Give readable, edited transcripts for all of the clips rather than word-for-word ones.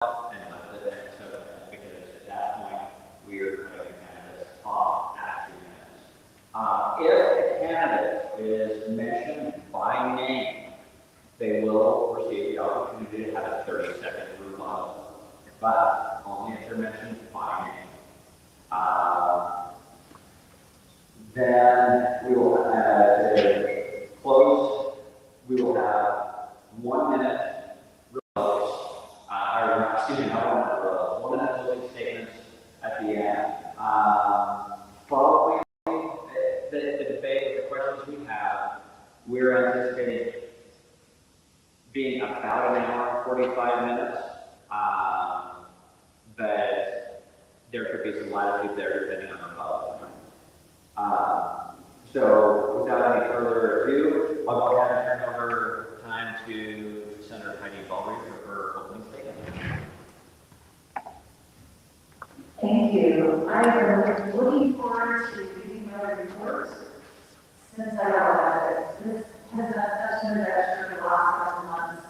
and left it so because at that point we are putting candidates off at 2 minutes. If a candidate is mentioned by name, they will receive the opportunity to have a 30-second rebuttal, but only if they're mentioned by name. Then we will close. We will have 1 minute rebuttals. Excuse me, not 1 minute closing statements at the end. Following the debate, the questions we have, we're anticipating being about an hour and 45 minutes. But there could be some latitude there depending on the public. So without any further ado, I'll go ahead and turn over time to Senator Heidi Balderree for her opening statement. Thank you. I am looking forward to reading my reports since I got it. This has been such an adventure the last couple months,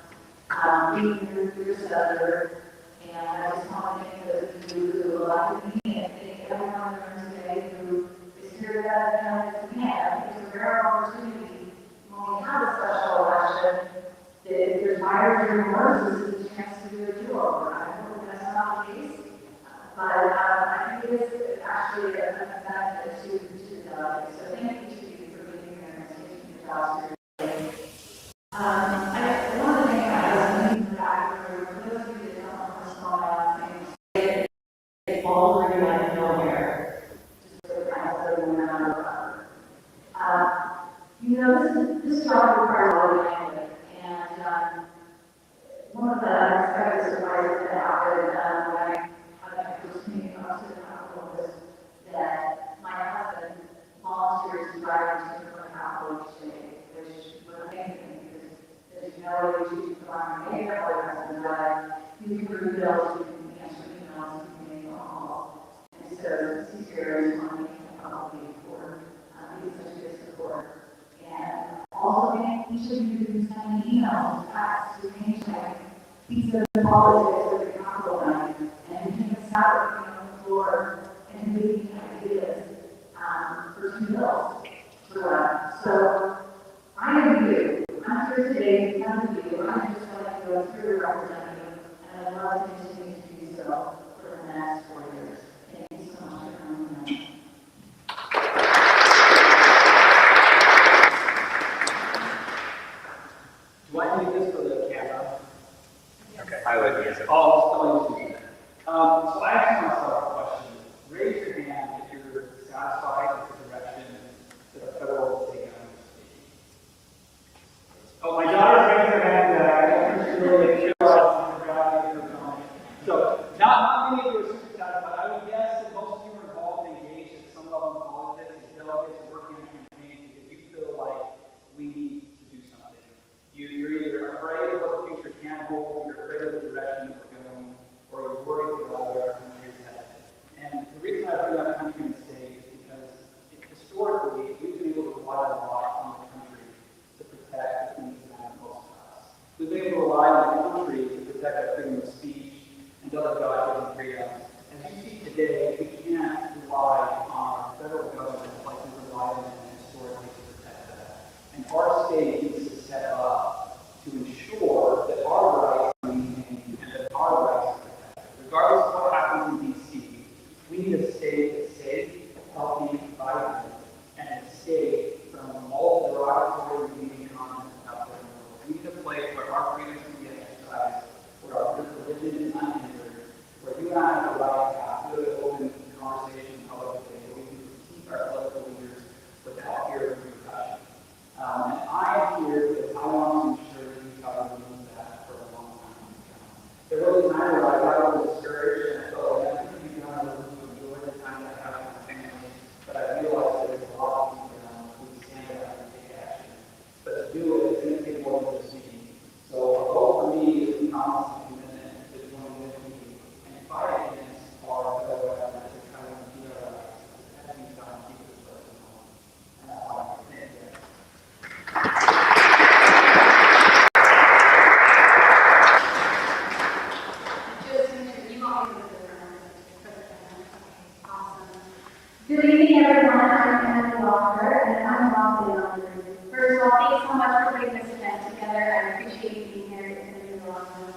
being through your senator, and I just want to thank those who elected me and thank everyone today who is here that we have. It's a rare opportunity when we have a special election that if there's higher during words, it's a chance to do a do-over. I hope that's not the case. But I think it is actually a benefit to the delegates. So thank you to you for being here and taking your jobs seriously. One of the things I was thinking back for those of you that don't know what's going on, it's Balderree out of nowhere. Just so kind of so you remember. This job requires a lot of bandwidth, and one of the unexpected surprises that happened when I was coming up to the Capitol was that my husband volunteers to drive to the Capitol each day, which was amazing because as you know, you can run your neighbor, or your husband drive, you can prove bills, you can answer emails, you can make phone calls. And so these areas want to make publicly for being such a good support. And also thank each of you who sent me emails, texts, to hashtag pizza politics with the Capitol night. And you can start working on the floor and making ideas for 2 bills to run. So I am you. I'm here today because of you. I'm just going to go through a representative, and I'd love to continue to do so for the next 4 years. Thank you so much for coming tonight. Do I need this for the camera? Okay, I would use it. Oh, still using it. So I asked myself a question. Raise your hand if you're satisfied with the direction that the federal state government is taking. Oh, my daughter raised her hand. I really sure so not many of you are super satisfied. I would guess that most of you are involved and engaged at some level in politics as delegates working on campaigns because you feel like we need to do something. You're either afraid of what the future can hold, you're afraid of the direction that we're going, or you're worried about where our country is headed. And the reason I bring up country and state is because historically we've been able to rely a lot on the country to protect the things that matter most to us. We've been able to rely on the country to protect our freedom of speech and other God-given freedoms. As you see today, we can't rely on our federal government like we relied on them historically to protect that. And our state needs to step up to ensure that our rights are maintained and that our rights are protected. Regardless of what happens in D.C., we need a state that's safe, healthy, vibrant, and a state from all the derogatory media content out there in the world. We need a place where our freedoms can be exercised, where our religion is unhindered, where you and I have the right to have good, open conversation publicly, where we can critique our political leaders without fear of repercussion. And I am here because I want to ensure that you cover that for a long time to come. There was a time where I got a little discouraged and I felt like I couldn't be done to enjoy the time that I have with my family, but I realized that there's a lot of things around who can stand up and take action. But to do it, it's going to take more than just me. So a vote for me is a promise and commitment that you want to do Good evening, everyone. I'm Heidi Lockhart, and I'm Balderree. First of all, thanks so much for putting this event together. I appreciate you being here. It's going to be a lot of fun.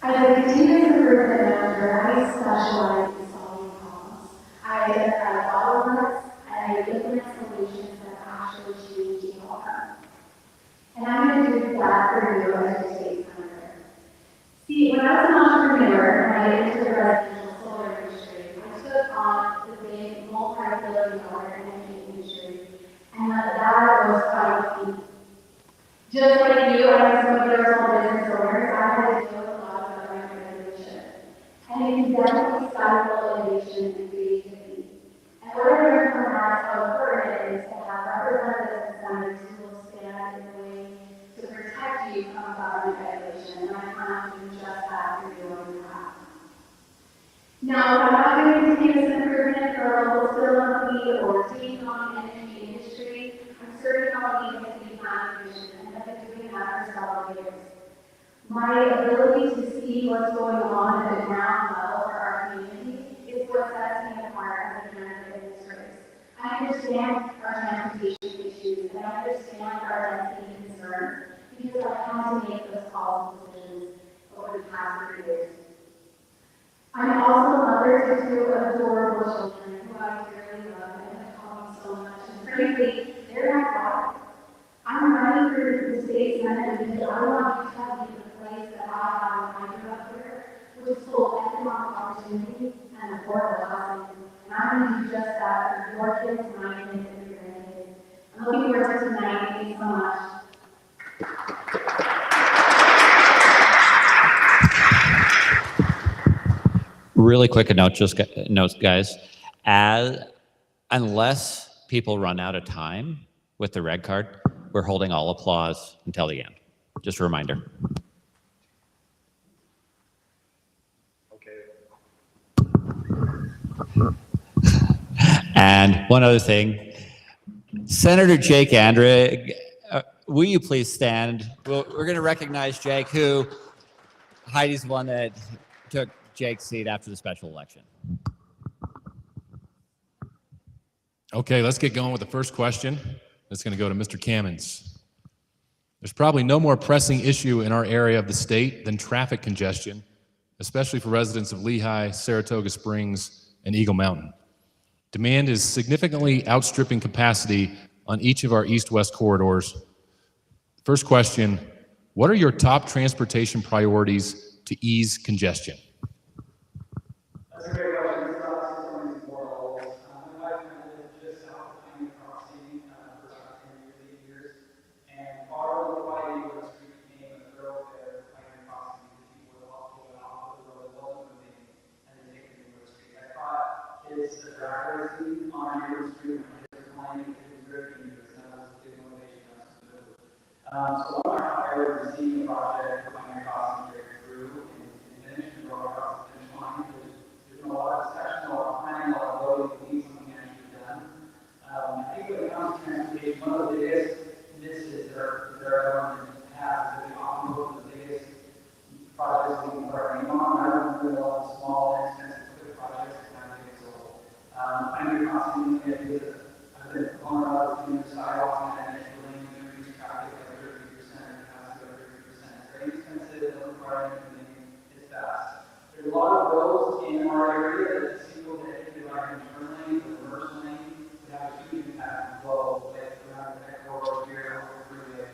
As a continuous improvement manager, I specialize in solving problems. I identify bottlenecks and I implement solutions that actually change the outcome. And I'm going to do that for you as your state senator. See, when I was an entrepreneur and I entered the residential solar industry, I took on the big multi-billion-dollar energy industry, and that was quite deep. Just like you, I have some of your small business owners, I had to deal with a lot of government regulation. And it can definitely stifle innovation and creativity. And what I learned from that is how important it is to have representatives and senators who will stand in a way to protect you from government regulation. And I plan to do just that for you on behalf. Now, I'm not doing continuous improvement for a local steel company or taking on the energy industry. I'm serving on the City Planning Commission, and I've been doing that for several years. My ability to see what's going on at the ground level for our community is what sets me apart as a candidate in this race. I understand our transportation issues, and I understand our density concerns, because I've had to make those calls and decisions over the past 3 years. I'm also a mother to 2 adorable children who I dearly love and have taught me so much. And frankly, they're my pride. I'm running for the state senate because I want to tell you the place that I have when I grew up here, which is full of economic opportunity and affordable housing. And I'm going to do just that for your kids, my kids, and your grandkids. I'm looking forward to tonight. Thank you so much. Really quick notes, guys. Unless people run out of time with the red card, we're holding all applause until the end. Just a reminder. Okay. And one other thing, Senator Jake Andre, will you please stand? We're going to recognize Jake, who Heidi's the one that took Jake's seat after the special election. Okay, let's get going with the first question. That's going to go to Mr. Cammans. There's probably no more pressing issue in our area of the state than traffic congestion, especially for residents of Lehigh, Saratoga Springs, and Eagle Mountain. Demand is significantly outstripping capacity on each of our east-west corridors. First question, what are your top transportation priorities to ease congestion? That's a great question. This is obviously one of these more holes. My wife and I live just south of Cammans Crossing for about 10 years, and part of why Wood Street became a thoroughfare by Cammans Crossing because people would walk to it off the road that wasn't moving and then take it to Wood Street. I thought kids the driver's seat on Wood Street when kids were playing, it was very dangerous, and that was a big motivation for us to move. So one of our priorities is seeing the project for Cammans Crossing break through and finish and go across the finish line. There's been a lot of discussion, a lot of planning, a lot of voting to need something actually done. I think when it comes to transportation, one of the biggest misses that our government has is that we often look at the biggest projects we can put our name on. I don't do a lot of small, inexpensive, quick projects that kind of get sold. I know costing I've been a proponent of doing sidewalks and initially increase traffic by 30%, capacity by 30%. It's very expensive, it doesn't require anything, it's fast. There's a lot of roads in our area that single that if you like in turn lanes or reverse lane would have a huge impact on flow, like around the corridor here or freeway.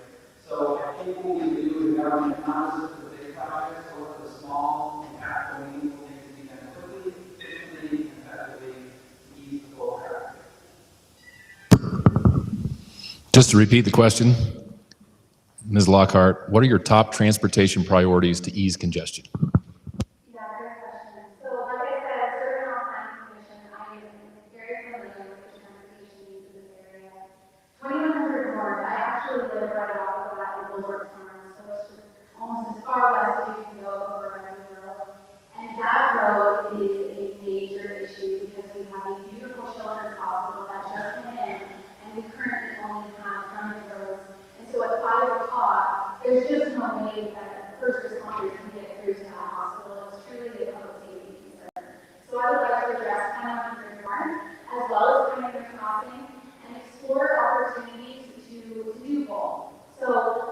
So I think what we do is government not just for the big projects, but for the small, impactful, meaningful things to be done quickly, efficiently, and effectively to ease the flow of traffic. Just to repeat the question, Ms. Lockhart, what are your top transportation priorities to ease congestion? Yeah, great question. So, like I said, serving on planning commission, I am very familiar with the transportation needs of this area. 2100 North, I actually live right off of that in Balderree, so it's just almost as far west as you can go over every road. And that road is a major issue because we have a beautiful children's hospital that just came in, and we currently only have frontage roads. And so at 5 o'clock, there's just no way that first responders can get through to that hospital. It's truly a public safety concern. So I would like to address 2100 North as well as Cammans Crossing, and explore opportunities to do both. So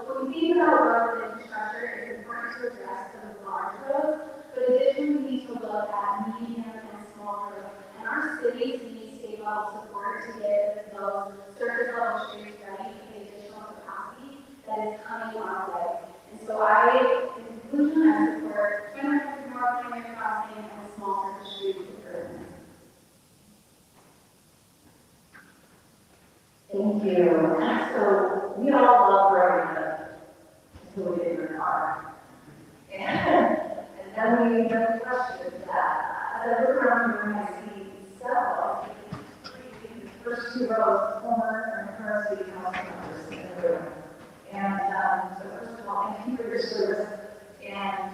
when we think about road infrastructure, it's important to address the large roads, but additionally we need to look at medium and small roads. And our cities need state level support to get those surface level streets ready for the additional capacity that is coming our way. And so in conclusion, I support 200 North Cammans Crossing and the small surface street improvements. Thank you. So we all love growing up until we get in the car. And then we question that. As I look around the room, I see several, the first two rows, former and current city council members in the room. And so first of all, thank you for your service. And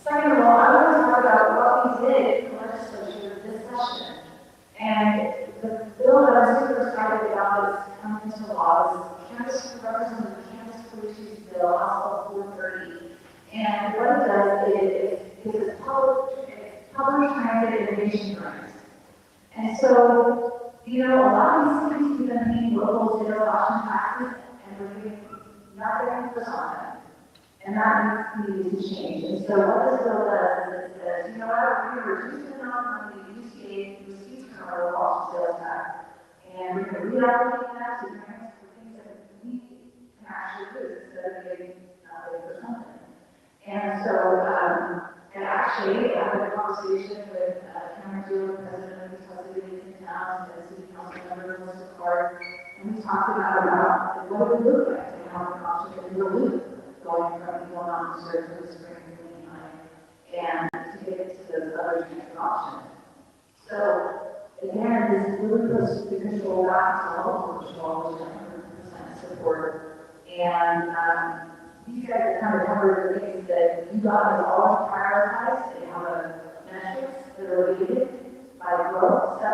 second of all, I want to talk about what we did in the legislature this session. And the bill that I'm super excited about is coming into law is Representative Campus Solutions Bill, House Bill 430. And what it does is it's public transit innovation grants. And so, a lot of these cities do them paying local zero option taxes, and we're doing nothing for something. And that needs to change. And so what this bill does is it says, you know what, we're going to reduce the amount of money UCA receives from our local option sales tax, and we're going to reallocate that to grants for things that we can actually do instead of getting nothing for something. And so, and actually, I had a conversation with KMMU president of the cities and towns and city council members, Lockhart, and we talked about what it would look like to have an option in the loop going from Eagle Mountain to the spring and to get to those other transit options. So, again, this really puts the control back to local control, which I 100% support. And these guys kind of cover the things that you guys all prioritize. They have a metrics that are weighted by growth. 75%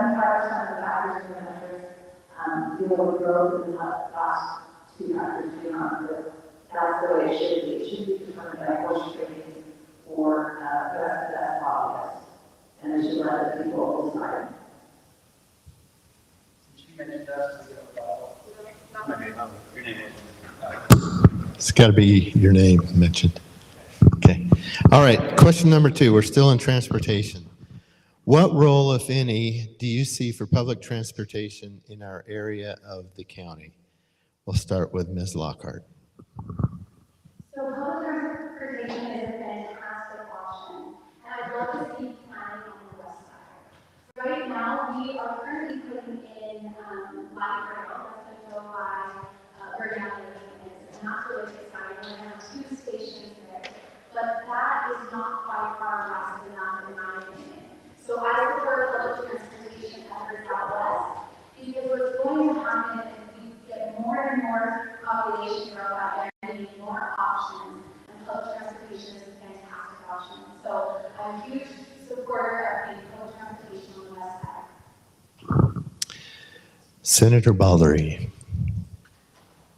of the factors in the metrics deal with growth in the last two factors do not. That's the way it should be. It should be determined by horse trading or best obvious. And it should let the people decide. She mentioned us. Your name is. It's got to be your name mentioned. Okay. All right. Question number 2. We're still in transportation. What role, if any, do you see for public transportation in our area of the county? We'll start with Ms. Lockhart. So public transportation is a fantastic option, and I'd love to see planning on the west side. Right now, we are currently putting in light rail that's going to go by Virginia, and that's really exciting. We're going to have 2 stations there, but that is not quite far west enough in my opinion. So I support public transportation efforts out west, because what's going to happen is we get more and more population growth out there. We need more options, and public transportation is a fantastic option. So I'm a huge supporter of the public transportation on the west side. Senator Balderree.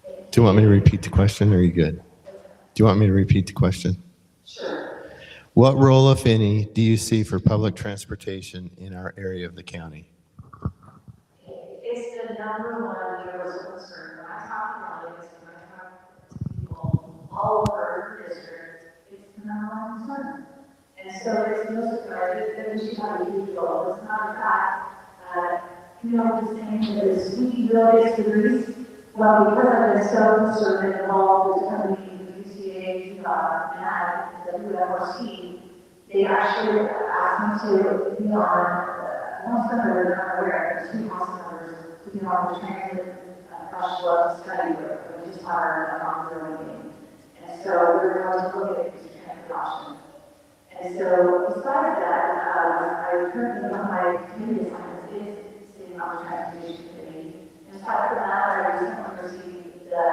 Do you want me to repeat the question, or are you good? Do you want me to repeat the question? Sure. What role, if any, do you see for public transportation in our area of the county? It's the number one universal concern. When I talk about it, when I talk to people all over the district, it's the number one concern. And so it's no surprise that we should have a huge role. It's not a fact. The saying that the squeaky wheel gets the grease. Well, because I've been so concerned and involved with companies, the UCA, NAD, the WFRC, they actually asked me to be on, one summer, they're not aware, there's 2 council members to be on the transit crush love study group, we just hired on their own meeting. And so we're going to look at these transit options. And so besides that, I currently, one of my committee assignments is sitting on the transportation committee. Aside from that, I recently received the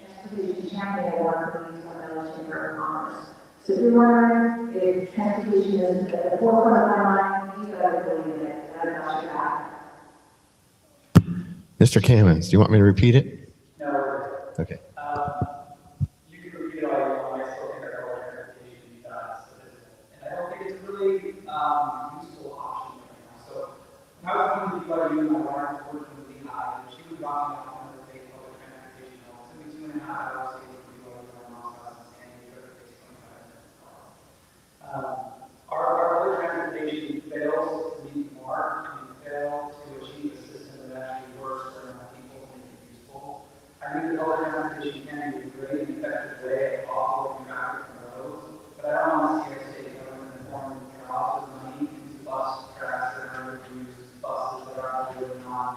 Transportation Champion Award from the Illinois Chamber of Commerce. So if you're wondering if transportation is at the forefront of my mind, you gotta believe it. I've got your back. Mr. Cammans, do you want me to repeat it? No. Okay. You can repeat it all you want. I still think our public transportation does. And I don't think it's really useful option right now. So how can we BYU, my wife is working with Heidi. She was dropping off one of the big public transportation notes. It took me 2.5 hours to get to BYU to my mom's house in San Diego. It takes 25 minutes. Our public transportation fails to meet the mark and fails to achieve a system that actually works for enough people and is useful. I think the public transportation can be a great and effective way of offloading traffic from roads, but I don't want to see our state government informing lots of money into bus tracks that are underused, buses that are not really on,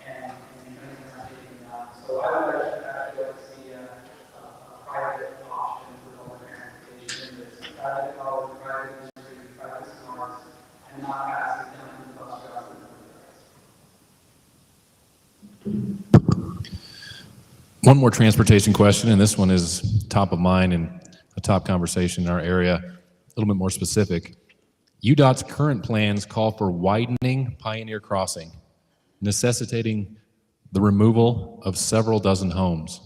and trains that are taking them out. So I would actually like to see a private option for public transportation that's private college, private industry, private smarts, and not pass it down to the bus drivers. One more transportation question, and this one is top of mind and a top conversation in our area, a little bit more specific. UDOT's current plans call for widening Pioneer Crossing, necessitating the removal of several dozen homes.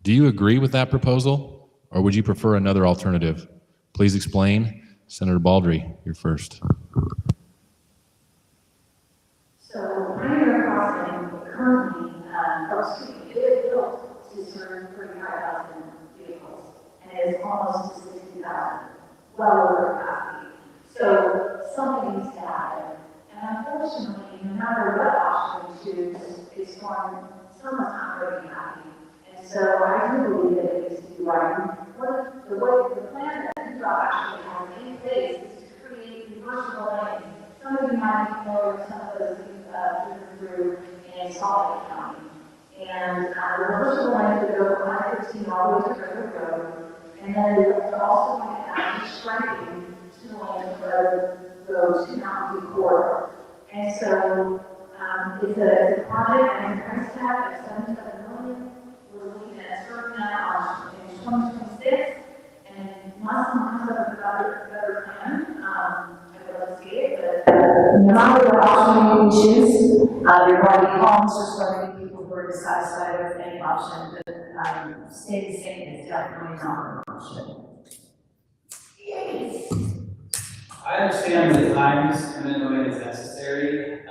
Do you agree with that proposal, or would you prefer another alternative? Please explain. Senator Balderree, you're first. So Pioneer Crossing currently, it is built to serve 35,000 vehicles, and it is almost to 60,000, well over capacity. So something needs to happen. And unfortunately, no matter what option we choose, it's going, someone's not going to be happy. And so I do believe that it needs to be widened. The plan that UDOT actually has in place is to create reversible lanes. Some of you might be familiar with some of those things through in Salt Lake County. And the reversible lanes would go from I-15 all the way to River Road. And then we're also going to have striping to the lanes of the to Mountain View corridor. And so it's a project and a price tag of $77 million. We're looking at starting that in 2026. And unless someone comes up with a better plan, I would love to see it. But no matter what option we choose, there are going to be homes for so many people who are dissatisfied with any option. But staying the same is definitely not an option. Yes. I understand the times eminent is necessary,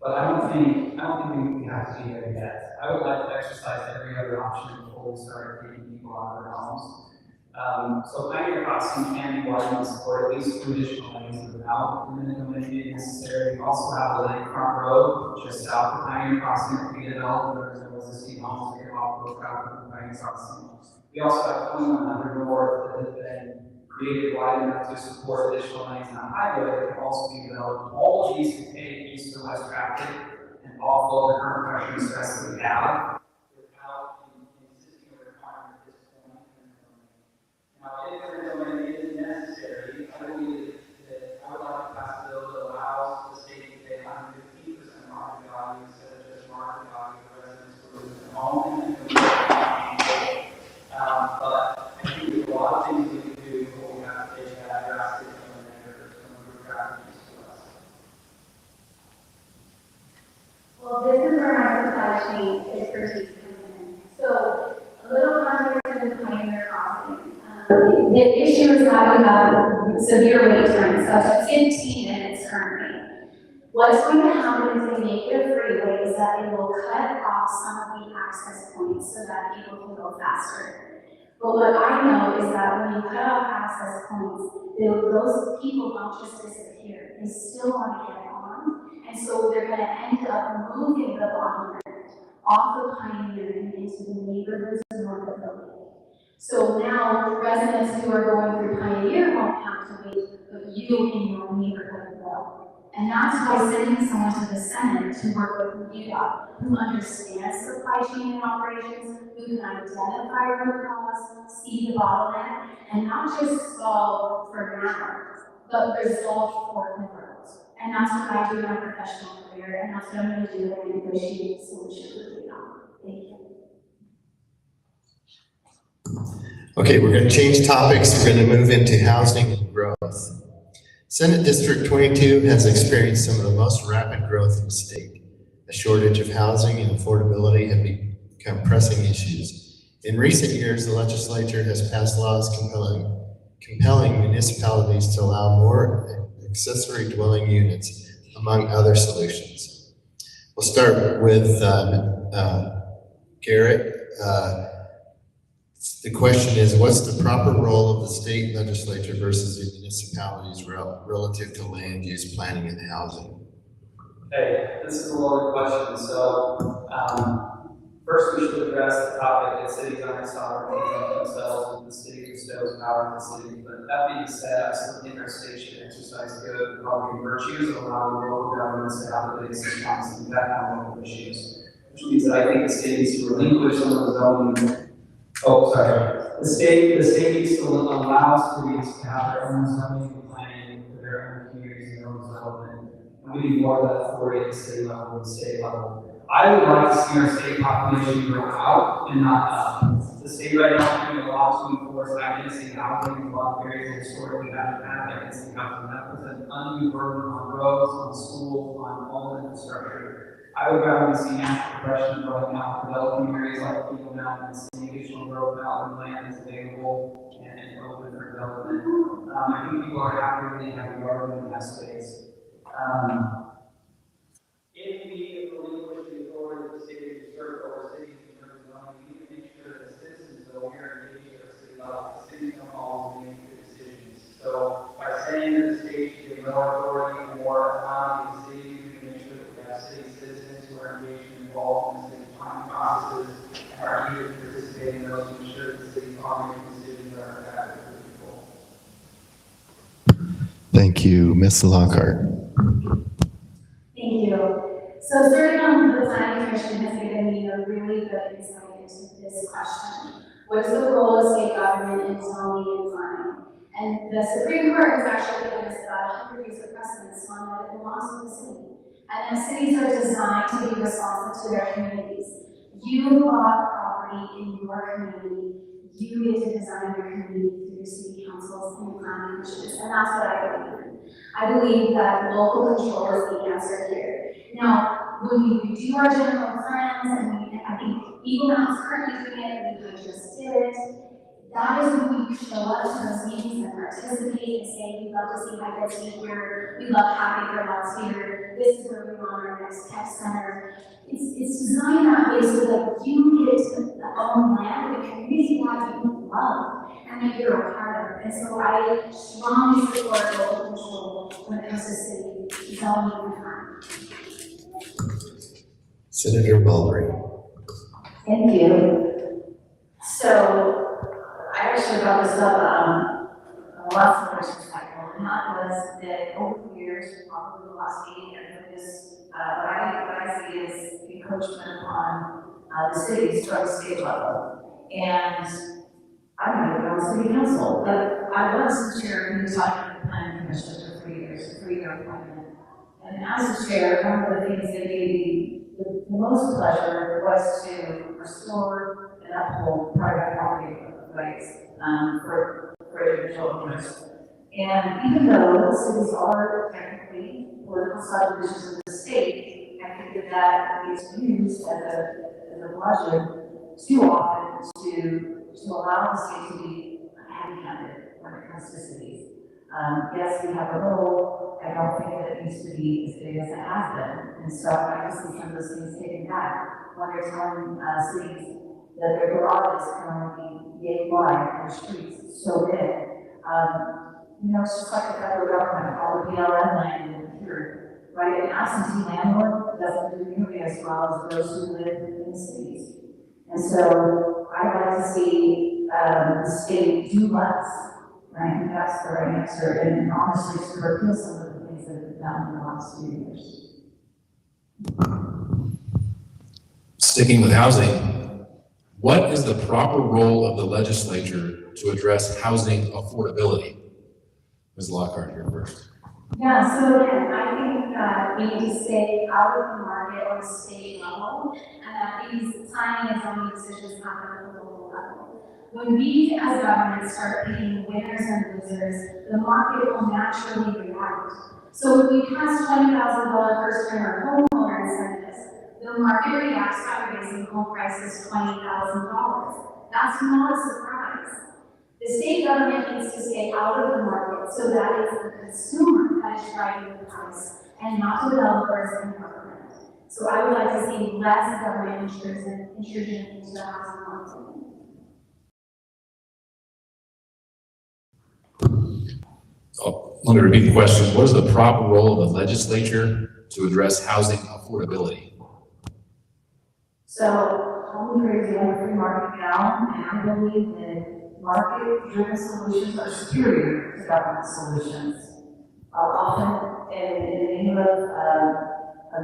but I don't think we have to be there yet. I would like to exercise every other option before we start taking people out of their homes. So Pioneer Crossing can be widened to support at least 2 additional lanes without eminent being necessary. We also have a lakefront road just south of Pioneer Crossing that we developed where there's no existing homes to get off road traffic from Pioneer Crossing. We also have 2100 north that has been created wide enough to support additional lanes on the highway that can also be developed. All of these can take east or west traffic and offload the current pressure and stress that we have without insisting or requiring at this point. Now, if eminent is necessary, I believe that I would like to pass a bill that allows the state to pay 115% market value instead of just market value for residents who live in their home. But I think there's a lot of things we can do before we have to take that drastic measure from traffic to us. Well, this is where my supply chain expertise comes in. So, a little context of the Pioneer Crossing. The issue is that we have severe wait times, up to 15 minutes currently. What's going to happen is they make it a freeway is that it will cut off some of the access points so that people can go faster. But what I know is that when you cut off access points, those people don't just disappear. They still want to get on. And so they're going to end up moving the bottleneck off the Pioneer and into the neighborhoods north of the lake. So now residents who are going through Pioneer won't have to wait, but you in your neighborhood will. And that's why sending someone to the Senate to work with UDOT, who understands supply chain and operations, who can identify root cause, see the bottleneck, and not just solve for now, but resolve for the growth. And that's what I do in my professional career, and that's what I'm going to do when I negotiate a solution with UDOT. Thank you. Okay, we're going to change topics. We're going to move into housing and growth. Senate District 22 has experienced some of the most rapid growth in the state. A shortage of housing and affordability have become pressing issues. In recent years, the legislature has passed laws compelling municipalities to allow more accessory dwelling units, among other solutions. We'll start with Garrett. The question is, what's the proper role of the state legislature versus the municipalities relative to land use planning and housing? Okay, this is a loaded question. So, first we should address the topic that cities aren't sovereign themselves, and the city bestows power to the city. But that being said, I still think our state should exercise good public virtues, allowing local governments to have the biggest response and impact on local issues. Which means that I think the state needs to relinquish some of the zoning. Oh, sorry. The state needs to allow cities to have their own zoning and planning for their own communities and their own development. And we need more of that authority at the state level and state level. I would like to see our state population grow out and not up. The state right now is doing a lot to enforce identity housing in a lot of areas historically haven't had identity housing. That puts an undue burden on roads, on schools, on all the infrastructure. I would rather see natural progression growing out, developing areas like Eagle Mountain, and seeing additional growth out and land is available and open for development. I think people are happy when they have a garden in that space. If we relinquish the authority of the city to serve over cities and zoning, we need to make sure that citizens, though we are engaged at the city level, the cities don't always make good decisions. So by saying that the state should give more authority and more autonomy to the city, we can make sure that we have city citizens who are engaged and involved in the city planning processes and are eager to participate in those to ensure that the city's making decisions are effective for people. Thank you, Ms. Lockhart. Thank you. So starting on the planning commission has given me a really good insight into this question. What is the role of state government in zoning and planning? And the Supreme Court has actually given us about 100 years of precedence on that it belongs to the city. And then cities are designed to be responsive to their communities. You bought property in your community. You get to design your community through city councils and planning commissions, and that's what I believe in. I believe that local control is the answer here. Now, when we do our general plans, and I think Eagle Mountain's currently doing it, we just did it, that is when we show up to those meetings and participate and say, we'd love to see Heidi here, we love having her lots here, this is where we want our next tech center. It's designed that way so that you get to own land, the community that you love, and that you're a part of. And so I strongly support local control when it comes to city zoning and planning. Senator Balderree. Thank you. So I actually brought this up last summer's cycle, and that was that over the years, probably the last 8 years, what I see is encroachment on the cities from the state level. And I'm not even on city council, but I was the chair of the planning commission for 3 years, a 3-year appointment. And as the chair, one of the things that gave me the most pleasure was to restore and uphold private property rights for individual owners. And even though cities are technically political subdivisions of the state, I think that is used as a bludgeon too often to allow the state to be heavy-handed when it comes to cities. Yes, we have a role. I don't think that it needs to be as big as it has been. And so I can see some of those things taken back when they're telling cities that their garages can only be yay wide and the streets so big. It's just like the federal government, all the BLM land in here, right? An absentee landlord doesn't do nearly as well as those who live in the cities. And so I'd like to see the state do less, right? And that's the right answer. And honestly, to repeal some of the things that have been done in the last few years. Sticking with housing, what is the proper role of the legislature to address housing affordability? Ms. Lockhart here first. Yeah, so again, I think that we need to stay out of the market on a state level, and that these planning and zoning decisions happen at the local level. When we as government start picking winners and losers, the market will naturally react. So when we pass $20,000 first-timer homeowner incentives, the market reacts by raising home prices $20,000. That's not a surprise. The state government needs to stay out of the market so that it's the consumer that is driving the price and not developers and government. So I would like to see less government intrusion into the housing market. Oh, let me repeat the question. What is the proper role of the legislature to address housing affordability? So home is a free market now, and I believe that market-driven solutions are superior to government solutions. Often, in the name of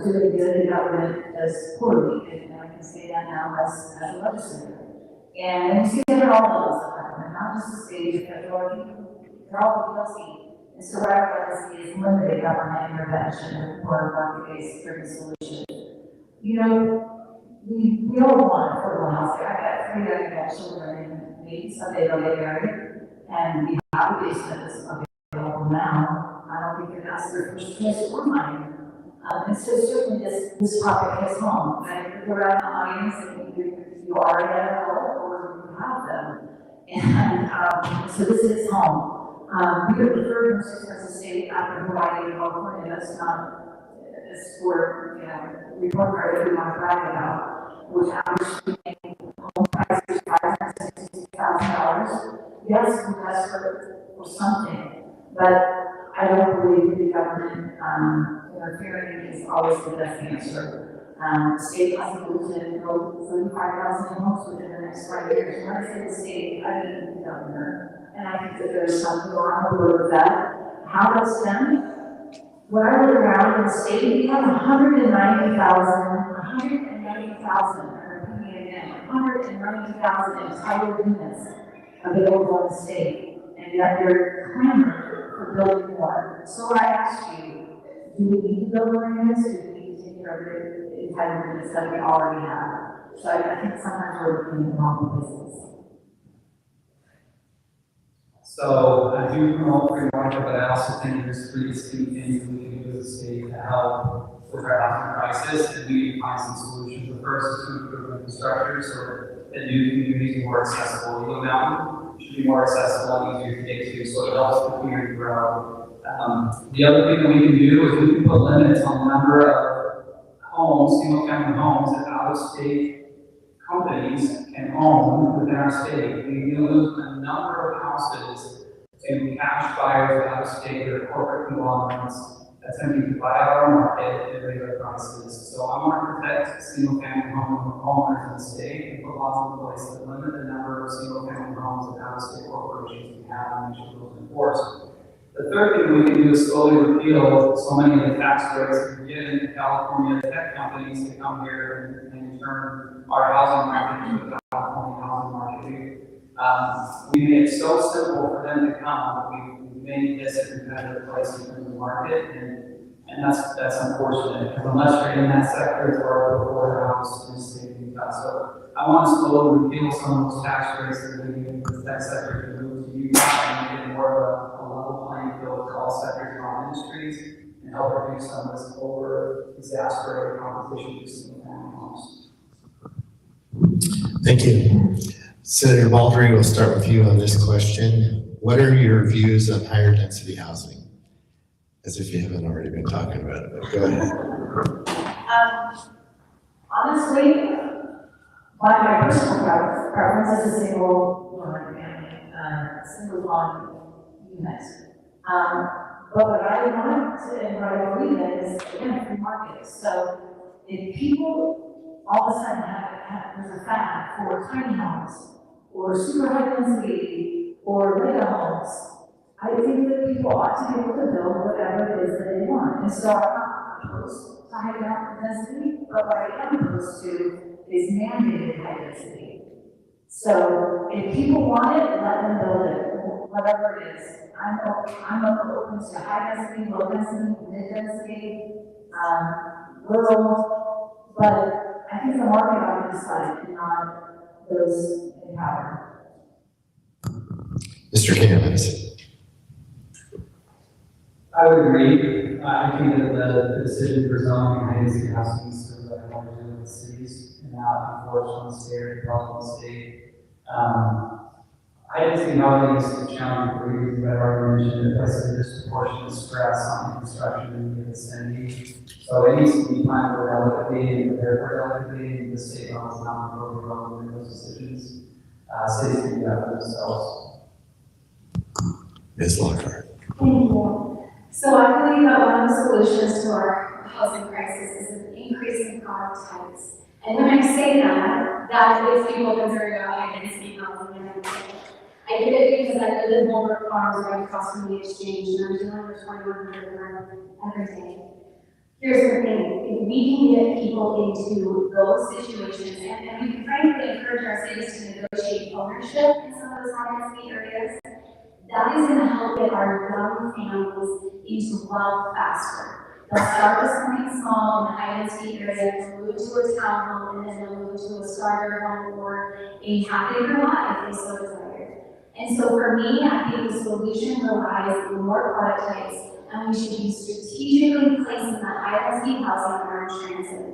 doing good, the government does poorly, and I can say that now as a legislator. And you see that at all levels of government, not just the state, but they're all guilty. And so what I would like to see is limited government intervention for market-based driven solutions. You know, we all want affordable housing. I've got 3 young children, and maybe someday they'll get married, and we have a basement that's available now. I don't think that's their first choice or mine. And so certainly this topic hits home. And if you're around the audience and you already have a home or you have them. And so this is home. We would prefer most expensive state after Hawaii and California. That's not, it's for, report card that we want to brag about, which average home price is $560,000. Yes, we're desperate for something, but I don't believe the government interfering is always the best answer. The state has to build 35,000 homes within the next 5 years. When I say the state, I mean the governor. And I think that there's something wrong with that. How that's done? When I look around in the state, we have 190,000 entire units available in the state, and yet they're clamoring for building more. So I ask you, do we need to build more units, or do we need to take care of the entire units that we already have? So I think sometimes we're looking in the wrong places. So I do promote free market, but I also think there's 3 distinct things we can do as a state to help with our housing crisis, and we need to find some solutions. The first is to improve infrastructure so that new communities are more accessible. Eagle Mountain should be more accessible and easier to get to, so it helps the community grow. The other thing that we can do is we can put limits on the number of homes, single-family homes, that out-of-state companies can own within our state. We lose a number of houses to cash buyers out of state or corporate conglomerates that's going to buy out our market at regular prices. So I want to protect single-family home owners in the state and put laws in place that limit the number of single-family homes that out-of-state corporations can have and make sure those enforced. The third thing we can do is slowly repeal so many of the tax breaks that we're giving to California tech companies to come here and turn our housing market into a California housing market. We made it so simple for them to come. We made this a competitive place in the market, and that's unfortunate, because unless you're in that sector, it's hard to afford a house in the state of Utah. So I want to slowly repeal some of those tax breaks that we give to the tech sector to move to Utah and get more of a level playing field for all sectors and all industries, and help reduce some of this over exasperated competition for single-family homes. Thank you. Senator Balderree, we'll start with you on this question. What are your views on higher density housing? As if you haven't already been talking about it, but go ahead. Honestly, my personal preference is a single unit. But what I want to, and what I believe in is, again, free market. So if people all of a sudden there's a fad for tiny homes, or super high density, or mega homes, I think that people ought to be able to build whatever it is that they want. And so I'm not opposed to high density, but what I am opposed to is mandated high density. So if people want it, let them build it, whatever it is. I'm open to high density, low density, mid density, rural, but I think the market ought to decide, not those in power. Mr. Cammans. I would agree. I think that the decision for zoning and housing is sort of like what we're doing with cities and not enforced on the state or developed on the state. I didn't see housing is a challenge for you, but I already mentioned that places disproportionate stress on infrastructure in the vicinity. So it needs to be planned for delicately and prepared for delicately, and the state law is not appropriate in those decisions. Cities can do that for themselves. Ms. Lockhart. Thank you. So I believe that one of the solutions to our housing crisis is an increase in product types. And when I say that, that is people concerned about identity housing and everything. I get it because I live in Balderree farms right across from the exchange, and I'm dealing with 2100 every day. Here's the thing, if we can get people into those situations, and we can frankly encourage our cities to negotiate ownership in some of those high-density areas, that is going to help get our young families into wealth faster. They'll start with something small in the high-density area, they'll move to a townhome, and then they'll move to a starter home or a half-acre lot if they so desire. And so for me, I think the solution relies in more product types, and we should be strategically placing that high-density housing around transit.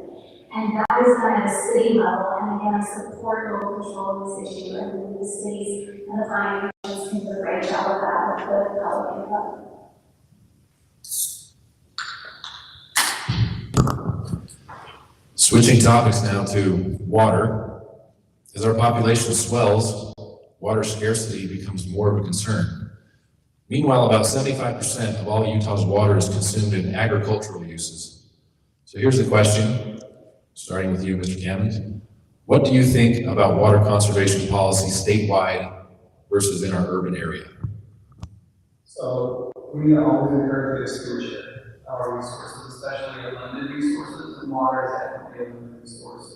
And that is done at a city level, and again, I support local control in this issue, and believe the cities and the planning commissions can do a great job of that with the public input. Switching topics now to water. As our population swells, water scarcity becomes more of a concern. Meanwhile, about 75% of all Utah's water is consumed in agricultural uses. So here's the question, starting with you, Mr. Cammans. What do you think about water conservation policy statewide versus in our urban area? So we always encourage good stewardship of our resources, especially limited resources, and water is definitely a limited resource.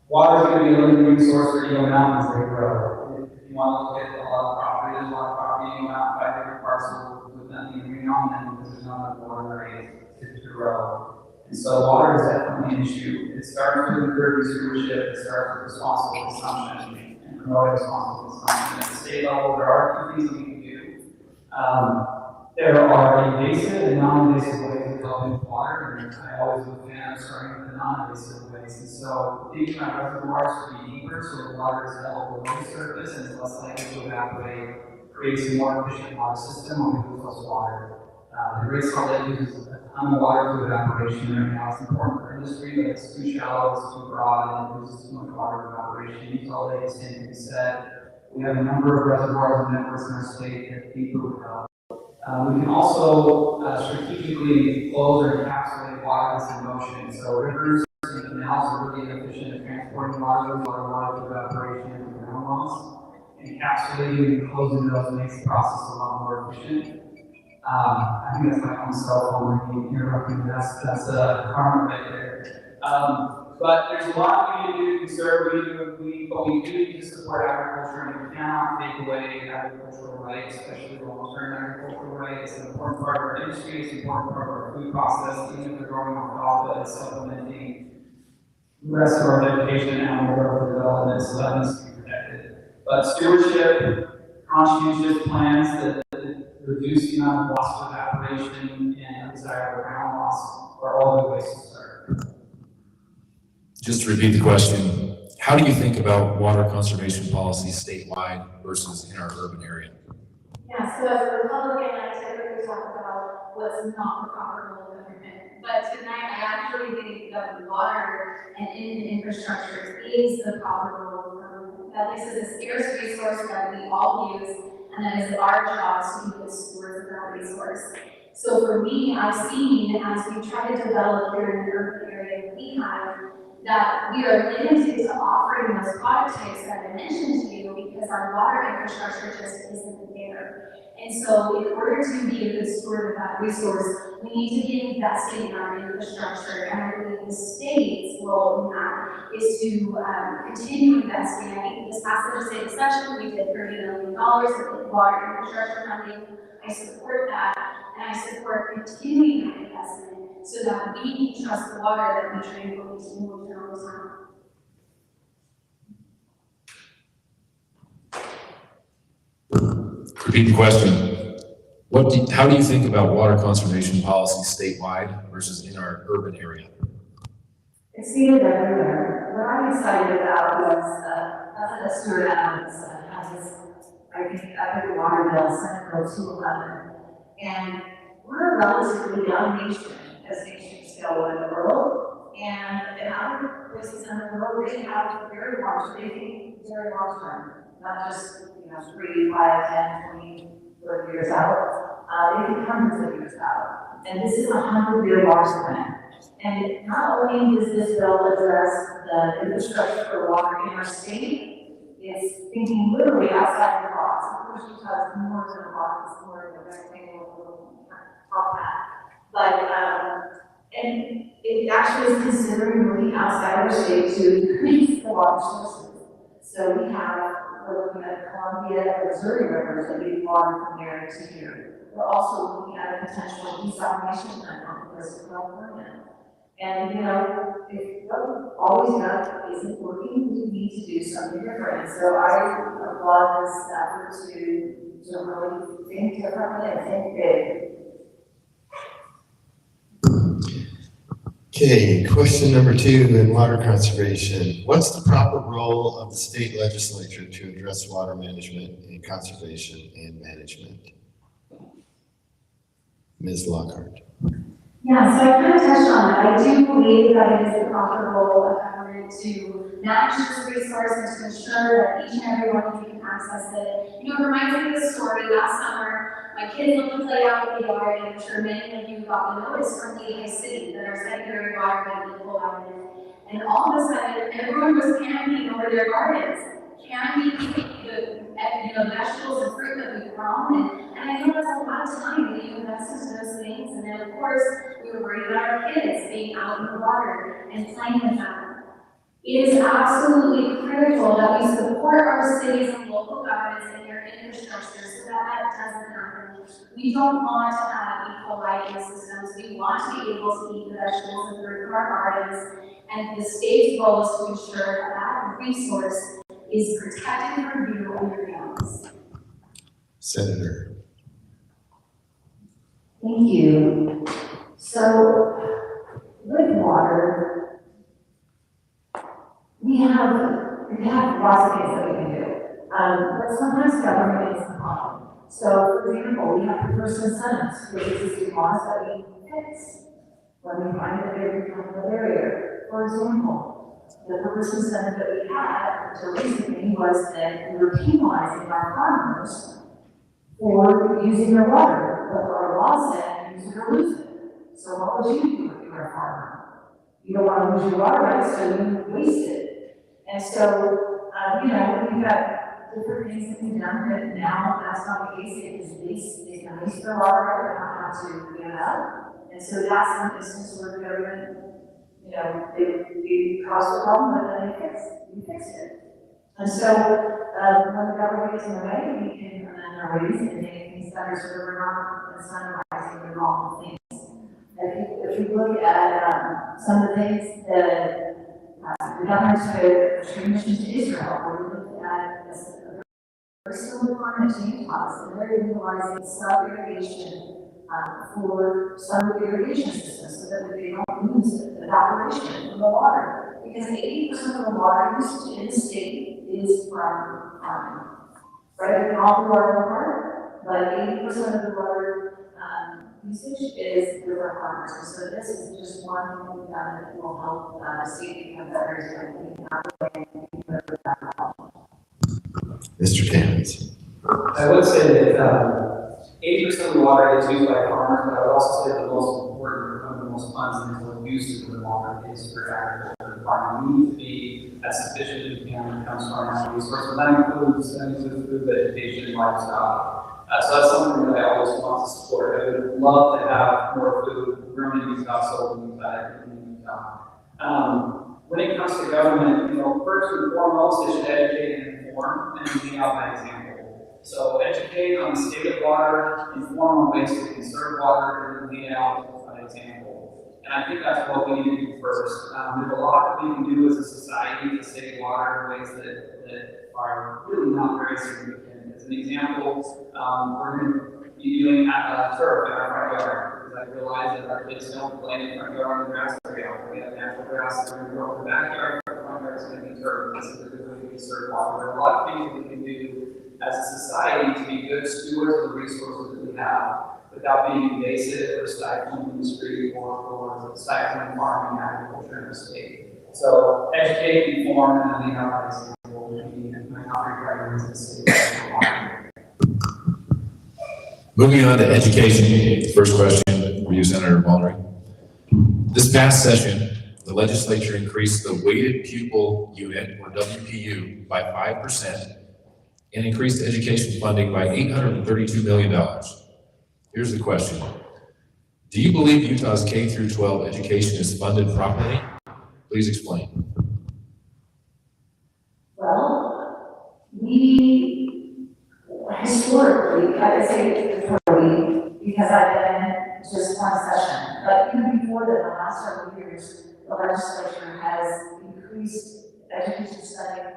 Water is going to be a limited resource for Eagle Mountain as they grow. If you want to look at a lot of property, there's a lot of property in Eagle Mountain, 5 acre parcels with nothing green on them because there's not enough water to grow. And so water is definitely an issue. It starts with encouraging stewardship, it starts with responsible consumption and promoting responsible consumption. At the state level, there are 2 things that we can do. There are invasive and non-invasive ways of helping with water, and I always look at starting with the non-invasive ways. And so thinking about reservoirs to be deeper, so the water is held below the surface and is less likely to evaporate, creates a more efficient water system when we lose less water. The Great Salt Lake uses a ton of water to evaporation right now. It's important for industry, but it's too shallow, it's too broad, and it loses too much water to evaporation. Utah Lake is same to be said. We have a number of reservoirs and networks in our state that deeper would help. We can also strategically close or encapsulate water that's in motion. So rivers and canals are really inefficient at transporting water to evaporation and ground loss. Encapsulating and closing those makes the process a lot more efficient. I think that's my own cell phone ringing, interrupting. That's a karma right there. But there's a lot we need to do to conserve, but we do need to support agriculture, and we cannot take away agricultural rights, especially long-term agricultural rights. It's an important part of our industry, it's an important part of our food process, even if we're growing alfalfa, it's supplementing the rest of our vegetation and animal growth development, so that needs to be protected. But stewardship, conscientious plans that reduce the amount of loss of evaporation and undesirable ground loss are all the ways to start. Just to repeat the question, how do you think about water conservation policy statewide versus in our urban area? Yeah, so as a Republican, I typically talk about what's not the proper role of government. But tonight, I actually think that water and infrastructure is the proper role of government. That this is a scarce resource that we all use, and that is our job to be the stewards of that resource. So for me, I've seen as we try to develop here in the urban area that we have, that we are limited to offering those product types that I mentioned to you because our water infrastructure just isn't there. And so in order to be a good steward of that resource, we need to be investing in our infrastructure, and I believe the state's role in that is to continue investing. I think this past legislative session, we did $30 million in water infrastructure funding. I support that, and I support continuing that investment so that we can trust the water that we tranquilly to move in all the time. Repeat the question. How do you think about water conservation policy statewide versus in our urban area? It's needed everywhere. What I'm excited about was, as a steward at I think I put the water bill, Senate Bill 211, and we're a relatively young nation as nations go in the world, and in other places in the world, they have very long term, not just, 3, 5, 10, 20, 30 years out. They think hundreds of years out. And this is a 100-year water plan. And not only does this bill address the infrastructure for water in our state, it's thinking literally outside the box. Of course, because more than a box, it's more of a rectangle, top hat. But, and it actually is considering moving outside our state to increase the water sources. So we're looking at Columbia and Missouri rivers that lead water from there to here. We're also looking at a potential desalination plant on the coast of California. And, if what always enough isn't working, we need to do something different. So I applaud this effort to really think differently and think big. Okay, question number 2 in water conservation. What's the proper role of the state legislature to address water management and conservation and management? Ms. Lockhart. Yeah, so I kind of touched on that. I do believe that it is the proper role of government to manage this resource and to ensure that each and every one of you can access it. It reminds me of the story last summer. My kids went to play out in the yard, and I'm sure many of you got the notice from Lehigh City that our secondary water had been pulled out of it. And all of a sudden, everyone was camping over their gardens, camping the vegetables and fruit that we've grown. And I know that's a lot of time that you invest into those things. And then, of course, we were worried about our kids being out in the water and playing with them. It is absolutely critical that we support our cities and local governments and their infrastructure so that doesn't happen. We don't want to have E. coli in the systems. We want to be able to eat the vegetables and fruit from our gardens. And the state's goal is to ensure that resource is protected from you and your families. Senator. Thank you. So, with water, we have lots of things that we can do. But sometimes government is the problem. So, for example, we have the first incentives for existing laws that we fix when we find that they become a barrier. For example, the first incentive that we had until recently was that we were penalizing our farmers for using their water, but our law said use it or lose it. So what would you do if you were a farmer? You don't want to lose your water rights, so you waste it. And so, we've got different things that we've done that now that's not the case. They can waste their water right, they don't have to give it up. And so that's an instance where the government, they caused the problem, but then we fixed it. And so, when the government gets in the way, we can amend our ways and make things better so that we're not incentivizing the wrong things. If you look at some of the things that the government's transmission to Israel, we're looking at a similar climate change policy, and they're utilizing sub-irrigation for some irrigation systems so that they don't lose the evaporation from the water. Because 80% of the water usage in the state is from farming. Right? We all do our part, but 80% of the water usage is with our farmers. And so this is just one thing that will help the state become better. Mr. Cammans. I would say that 80% of the water is used by farmers, but I would also say the most important, one of the most fundamental uses of the water is for agriculture and farming. We need to be as sufficient as we can when it comes to our natural resources, and that includes food, vegetation, and livestock. So that's something that I always want to support. I would love to have more food grown in Utah, sold in Utah. When it comes to government, first and foremost, they should educate and inform, and lead out by example. So educate on the state of water, inform on ways to conserve water, and lead out by example. And I think that's what we need to do first. There's a lot that we can do as a society to save water in ways that are really not very significant. As an example, we're going to be doing turf in our front yard, because I realize that our kids don't play in the front yard on the grass very often. We have natural grass, we're going to grow in the backyard, the front yard is going to be turf. This is a good way to conserve water. There are a lot of things that we can do as a society to be good stewards of the resources that we have without being invasive or stifling industry or stifling farming and agriculture in the state. So educate, inform, and lead our example would be my top priorities in the state. Moving on to education, first question for you, Senator Balderree. This past session, the legislature increased the weighted pupil unit, or WPU, by 5% and increased education funding by $832 million. Here's the question. Do you believe Utah's K through 12 education is funded properly? Please explain. Well, we historically, I say historically, because I've been in just one session, but even before that, the last several years, the legislature has increased education spending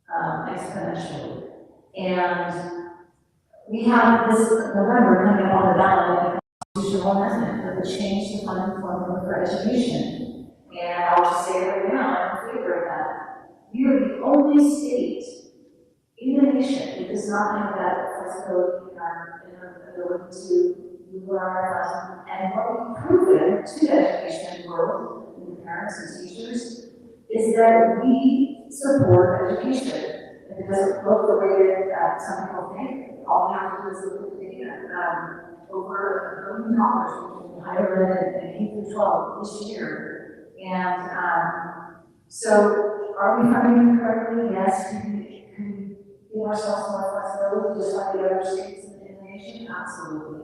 exponentially. And we have this November coming up on the ballot, the constitutional amendment that would change the funding formula for education. And I'll just say it right now, I'm in favor of that. We are the only state in the nation that does not have that flexibility in our ability to move around. And what we've proven to the education world, and the parents and teachers, is that we support education. And it doesn't look the way that some people think. All we have to do is look at the data. Over $1 billion between higher ed and K through 12 this year. And so are we funding correctly? Yes. Can we give ourselves more flexibility just like the other states in the nation? Absolutely.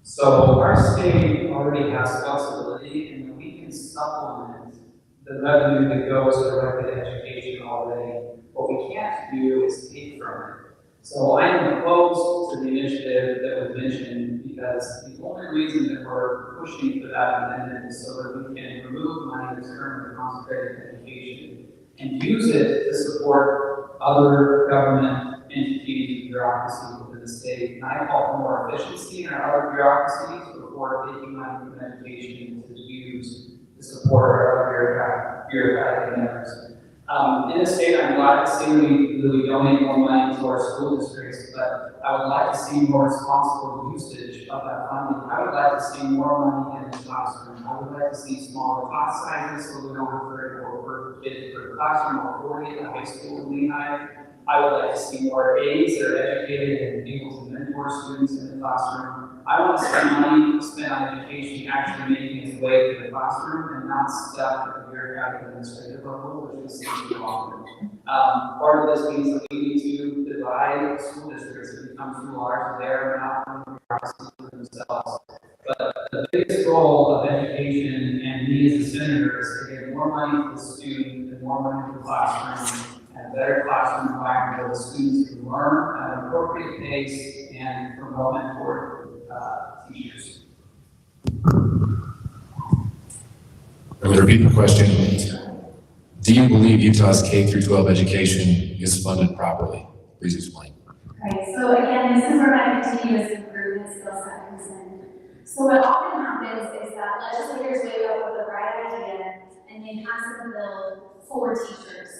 So our state already has flexibility, and we can supplement the revenue that goes directly to education already. What we can't do is take from it. So I am opposed to the initiative that was mentioned because the only reason that we're pushing for that amendment is so that we can remove money that's currently concentrated in education and use it to support other government entities and bureaucracies within the state. And I call for more efficiency in our other bureaucracies before taking money from education to use to support our other bureaucratic endeavors. In the state, I'm glad to see we donate more money to our school districts, but I would like to see more responsible usage of that funding. I would like to see more money in the classroom. I would like to see smaller class sizes so we don't have 34 kids per classroom or 40 at high school in Lehigh. I would like to see more aides that are educated and able to mentor students in the classroom. I want to see money spent on education actually making its way to the classroom and not stuck at the bureaucratic administrative level, which we see too often. Part of this means that we need to divide school districts that become too large. They're not bureaucracies for themselves. But the biggest goal of education and me as a senator is to get more money to the student and more money to the classroom and a better classroom environment where the students can learn at an appropriate pace and promote mentor teachers. I'm going to repeat the question. Do you believe Utah's K through 12 education is funded properly? Please explain. Right, so again, this is where my continuous improvement skill set comes in. So what often happens is that legislators wake up with a bright idea and they pass the bill for teachers,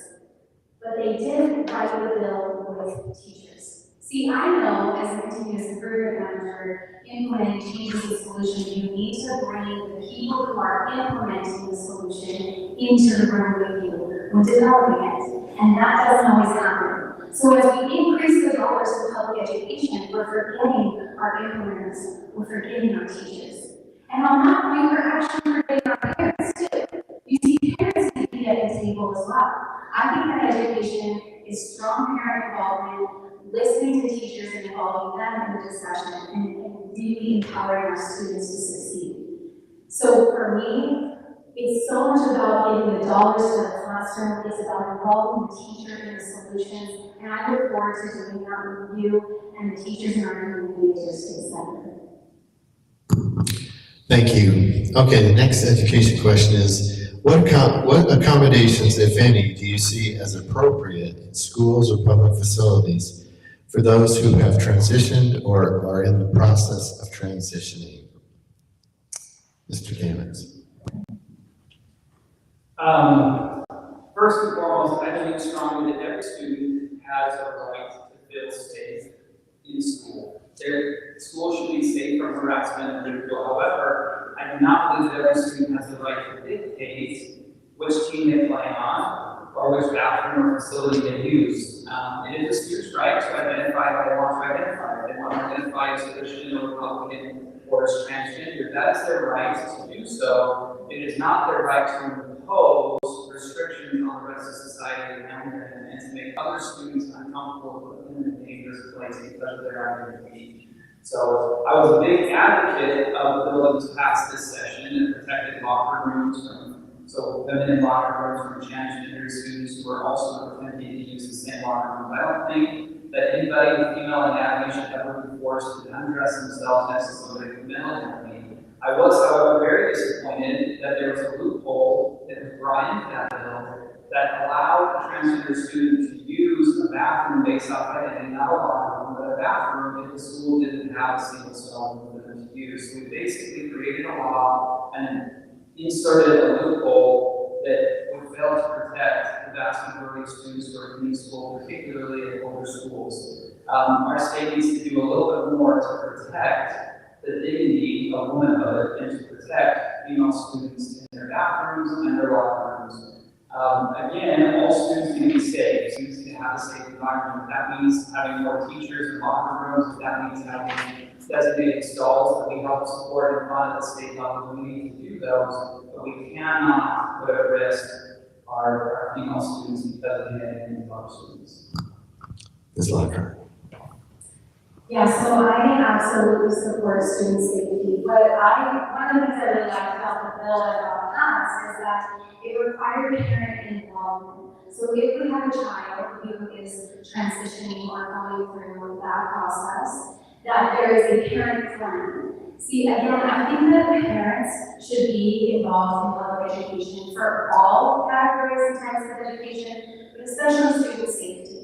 but they didn't write the bill with teachers. See, I know as a continuous improvement manager, implementing changes and solutions, you need to bring the people who are implementing the solution into the room with you when developing it, and that doesn't always happen. So as we increase the dollars for public education, we're forgetting our implementers, we're forgetting our teachers. And on that point, we're actually forgetting our parents too. You see, parents need to be at the table as well. I think that education is strong parent involvement, listening to teachers and involving them in the discussion, and really empowering our students to succeed. So for me, it's so much about getting the dollars to the classroom. It's about involving the teacher in the solutions, and I look forward to doing that with you and the teachers in our community to stay center. Thank you. Okay, the next education question is, what accommodations, if any, do you see as appropriate in schools or public facilities for those who have transitioned or are in the process of transitioning? Mr. Cammans. First and foremost, I believe strongly that every student has a right to feel safe in school. Their school should be safe from harassment and ridicule. However, I do not believe that every student has the right to dictate which team they play on or which bathroom or facility they use. It is a student's right to identify what they want to identify. If they want to identify as Christian or Republican or as transgender, that is their right to do so. It is not their right to impose restrictions on the rest of society around them and to make other students uncomfortable in a dangerous place because of their identity. So I was a big advocate of the bill that was passed this session that protected locker rooms so women in locker rooms from transgender students who are also attempting to use the same locker room. I don't think that anybody with female anatomy should ever be forced to undress themselves next to somebody with male anatomy. I was, however, very disappointed that there was a loophole that was brought into that bill that allowed a transgender student to use a bathroom based off identity, not a locker room, but a bathroom if the school didn't have a single stall for them to use. So we basically created a law and inserted a loophole that would fail to protect the vast majority of students who are in school, particularly at older schools. Our state needs to do a little bit more to protect the dignity of womanhood and to protect female students in their bathrooms and their locker rooms. Again, all students need to be safe. Students need to have a safe environment. That means having more teachers in locker rooms. That means having designated stalls that we help support and fund at the state level. We need to do those, but we cannot put at risk our female students because of the identity of our students. Ms. Lockhart. Yeah, so I absolutely support student safety, but one of the things I really liked about the bill that got passed is that it required parent involvement. So if we have a child who is transitioning or going through that process, that there is a parent plan. See, again, I think that parents should be involved in public education for all categories and types of education, but especially student safety.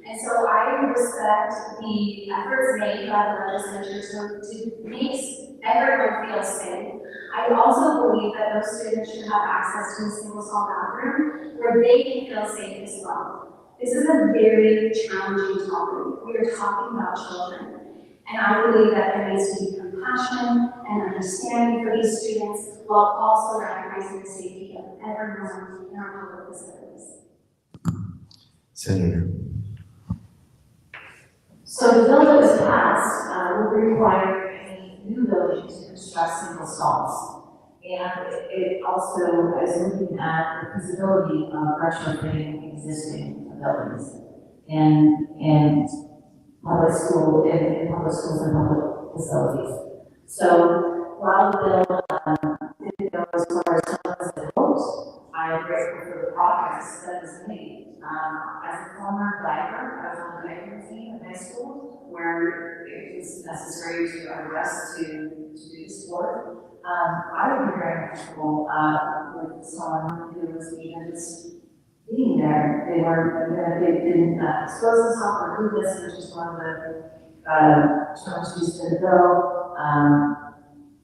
And so I respect the efforts made by the legislature to make everyone feel safe. I also believe that those students should have access to a single stall bathroom where they can feel safe as well. This is a very challenging topic. We are talking about children. And I believe that there needs to be compassion and understanding for these students while also recognizing the safety of everyone in our public facilities. Senator. So the bill that was passed will require any new buildings to construct single stalls. And it also is looking at the feasibility of retrofitting existing buildings and public schools and public facilities. So while the bill didn't go as far as it hoped, I am grateful for the progress that was made. As a former diaper, I was on the diaper team at high school where it was necessary to undress to do sport. I would be very comfortable with someone who was even just being there. They didn't expose themselves or do this, which is one of the terms used in the bill.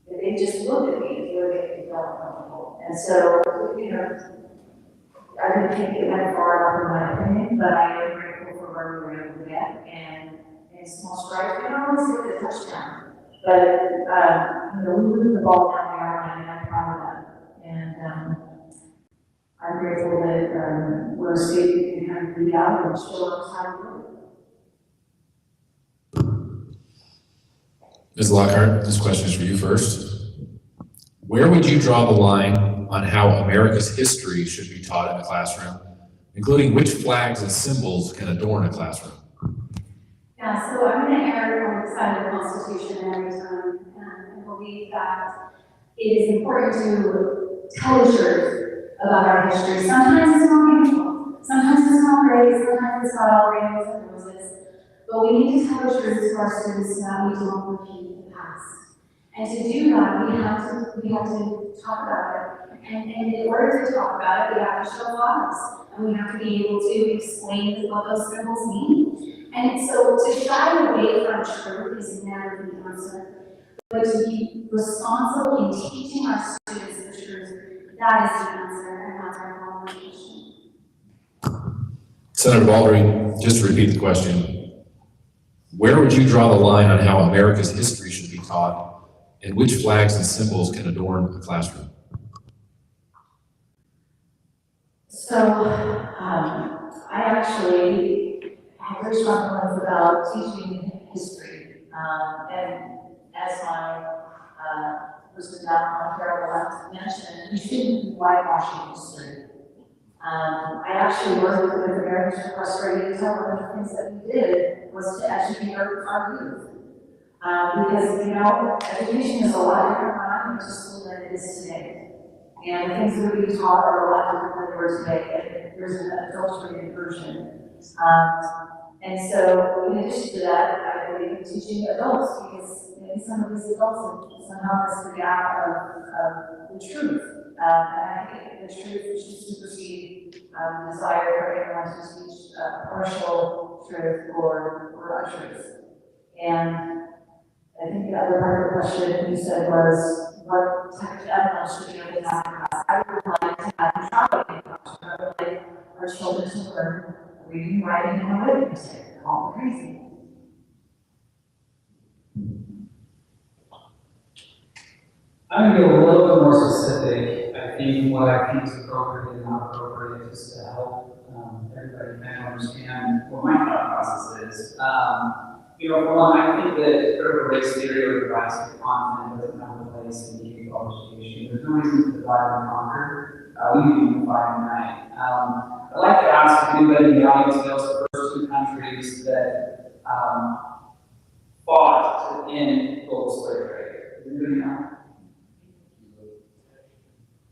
They just looked at me and they felt comfortable. And so, you know, I didn't think it went far enough in my opinion, but I am grateful for where we were able to get. And in small strides, we don't always get the touchdown. But, you know, we moved the ball down there and I'm proud of that. And I'm grateful that we're a state that can kind of read out and show us how to do it. Ms. Lockhart, this question is for you first. Where would you draw the line on how America's history should be taught in the classroom, including which flags and symbols can adorn a classroom? Yeah, so I'm going to err on the side of the Constitution every time and believe that it is important to tell the truth about our history. Sometimes it's not beautiful, sometimes it's not great, sometimes it's not all rainbows and roses, but we need to tell the truth to our students so that we don't repeat the past. And to do that, we have to talk about it. And in order to talk about it, we have to show laws, and we have to be able to explain what those symbols mean. And so to shy away from truth is never the answer. But to be responsible in teaching our students the truth, that is the answer, and that's our obligation. Senator Balderree, just to repeat the question, where would you draw the line on how America's history should be taught, and which flags and symbols can adorn a classroom? So, I actually have very strong feelings about teaching history. And as my person down on Garrett mentioned, you shouldn't be whitewashing history. I actually worked with Americans for Frustrated. One of the things that we did was to educate our youth. Because, you know, education is a lot different now in school than it is today. And the things that are being taught are a lot different than they were today. And there's an adulterated version. And so, in addition to that, I believe in teaching adults, because maybe some of these adults have somehow missed the gap of the truth. And I think the truth should supersede desire for everyone to teach partial truth or untruth. And I think the other part of the question you said was, what type of evidence should be able to have in class? I would like to have neutrality in class. I would like our children to learn reading, writing, and arithmetic. All crazy. I'm going to go a little bit more specific. I think what I think is appropriate and not appropriate is to help everybody kind of understand what my thought process is. You know, for one, I think that critical race theory or divisive content doesn't have a place in K-12 education. There's no reason to divide and conquer. We need to unify and unite. I'd like to ask if anybody in the audience knows the first two countries that fought to end global slave trade. Does anybody know?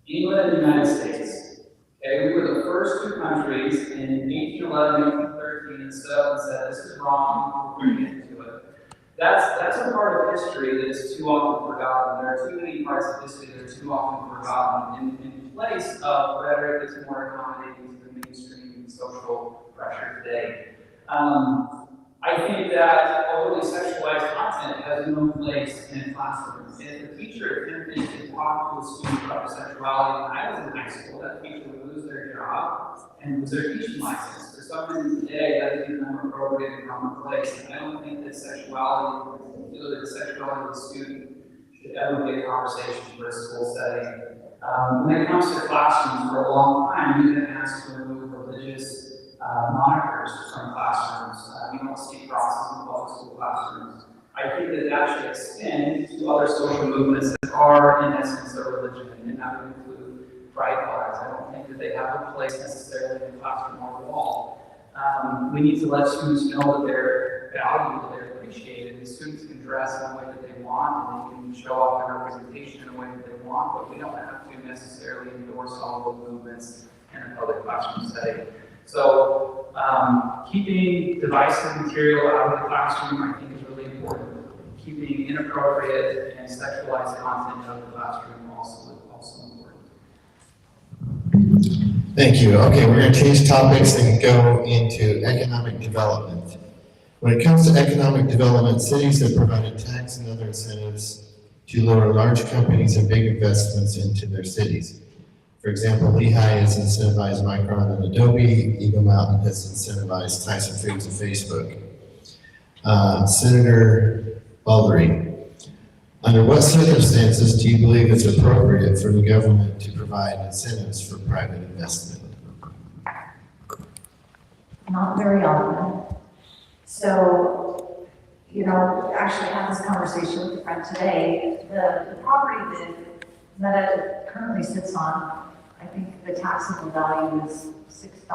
England and the United States. Okay, we were the first two countries in 1811, 1813, and so and said, this is wrong, we're going to get into it. That's a part of history that is too often forgotten. There are too many parts of history that are too often forgotten in place of rhetoric that's more accommodating to the mainstream social pressure today. I think that overly sexualized content has no place in classrooms. If a teacher attempted to talk to a student about sexuality when I was in high school, that teacher would lose their job and lose their teaching license. For some reason today, that is even more appropriate and commonplace. And I don't think that sexuality, particularly the sexuality of the student, should ever be a conversation for a school setting. When it comes to classrooms, for a long time, we've been asked to remove religious monikers from classrooms. You don't see crosses in public school classrooms. I think that that should extend to other social movements that are, in essence, a religion, and that would include pride flags. I don't think that they have a place necessarily in the classroom or the wall. We need to let students know that they're valued, that they're appreciated. The students can dress in a way that they want, and they can show off their representation in a way that they want, but we don't have to necessarily endorse all of the movements in a public classroom setting. So keeping divisive material out of the classroom, I think, is really important. Keeping inappropriate and sexualized content out of the classroom also important. Thank you. Okay, we're going to change topics and go into economic development. When it comes to economic development, cities have provided tax and other incentives to lure large companies and big investments into their cities. For example, Lehigh has incentivized Micron and Adobe. Eagle Mountain has incentivized Tyson Foods and Facebook. Senator Balderree, under what circumstances do you believe it's appropriate for the government to provide incentives for private investment? Not very often. So, you know, actually had this conversation with a friend today. The property that Meta currently sits on, I think the taxable value is $6.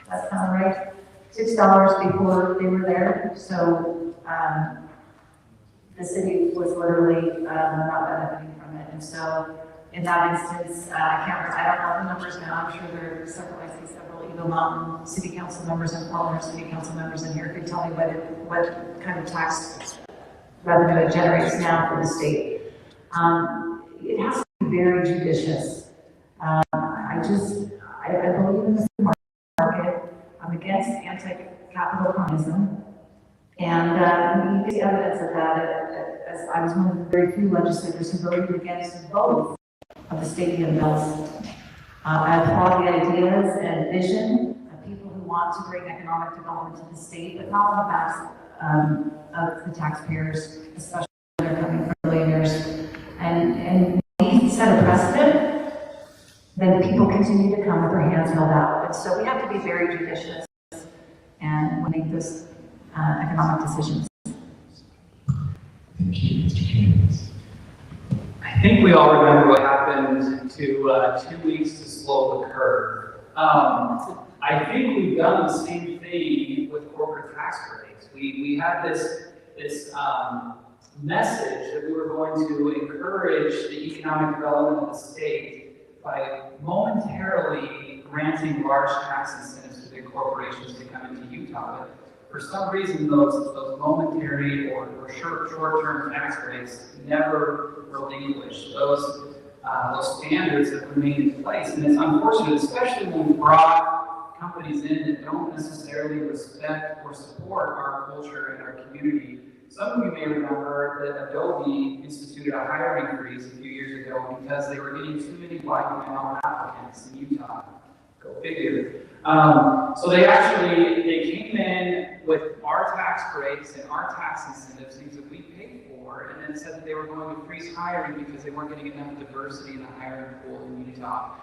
That sound right? $6 before they were there. So the city was literally not benefiting from it. And so in that instance, I don't know the numbers now. I'm sure there are several Eagle Mountain City Council members and former City Council members in here could tell me what kind of tax revenue it generates now for the state. It has to be very judicious. I believe in the free market. I'm against anti-capital communism. And we get evidence of that as I was one of the very few legislators who voted against both of the stadium bills. I applaud the ideas and vision of people who want to bring economic development to the state, but not on the backs of the taxpayers, especially when they're coming from billionaires. And we set a precedent, then people continue to come with their hands held out. And so we have to be very judicious and make this economic decisions. Thank you, Mr. Cammans. I think we all remember what happened to 2 weeks to slow the curve. I think we've done the same thing with corporate tax breaks. We had this message that we were going to encourage the economic development of the state by momentarily granting large tax incentives to big corporations to come into Utah. But for some reason, those momentary or short-term tax breaks never relinquished. Those standards have remained in place, and it's unfortunate, especially when we brought companies in that don't necessarily respect or support our culture and our community. Some of you may remember that Adobe instituted a hiring freeze a few years ago because they were getting too many white male applicants in Utah. Go figure. So they came in with our tax breaks and our tax incentives, things that we paid for, and then said that they were going to freeze hiring because they weren't getting enough diversity in the hiring pool in Utah.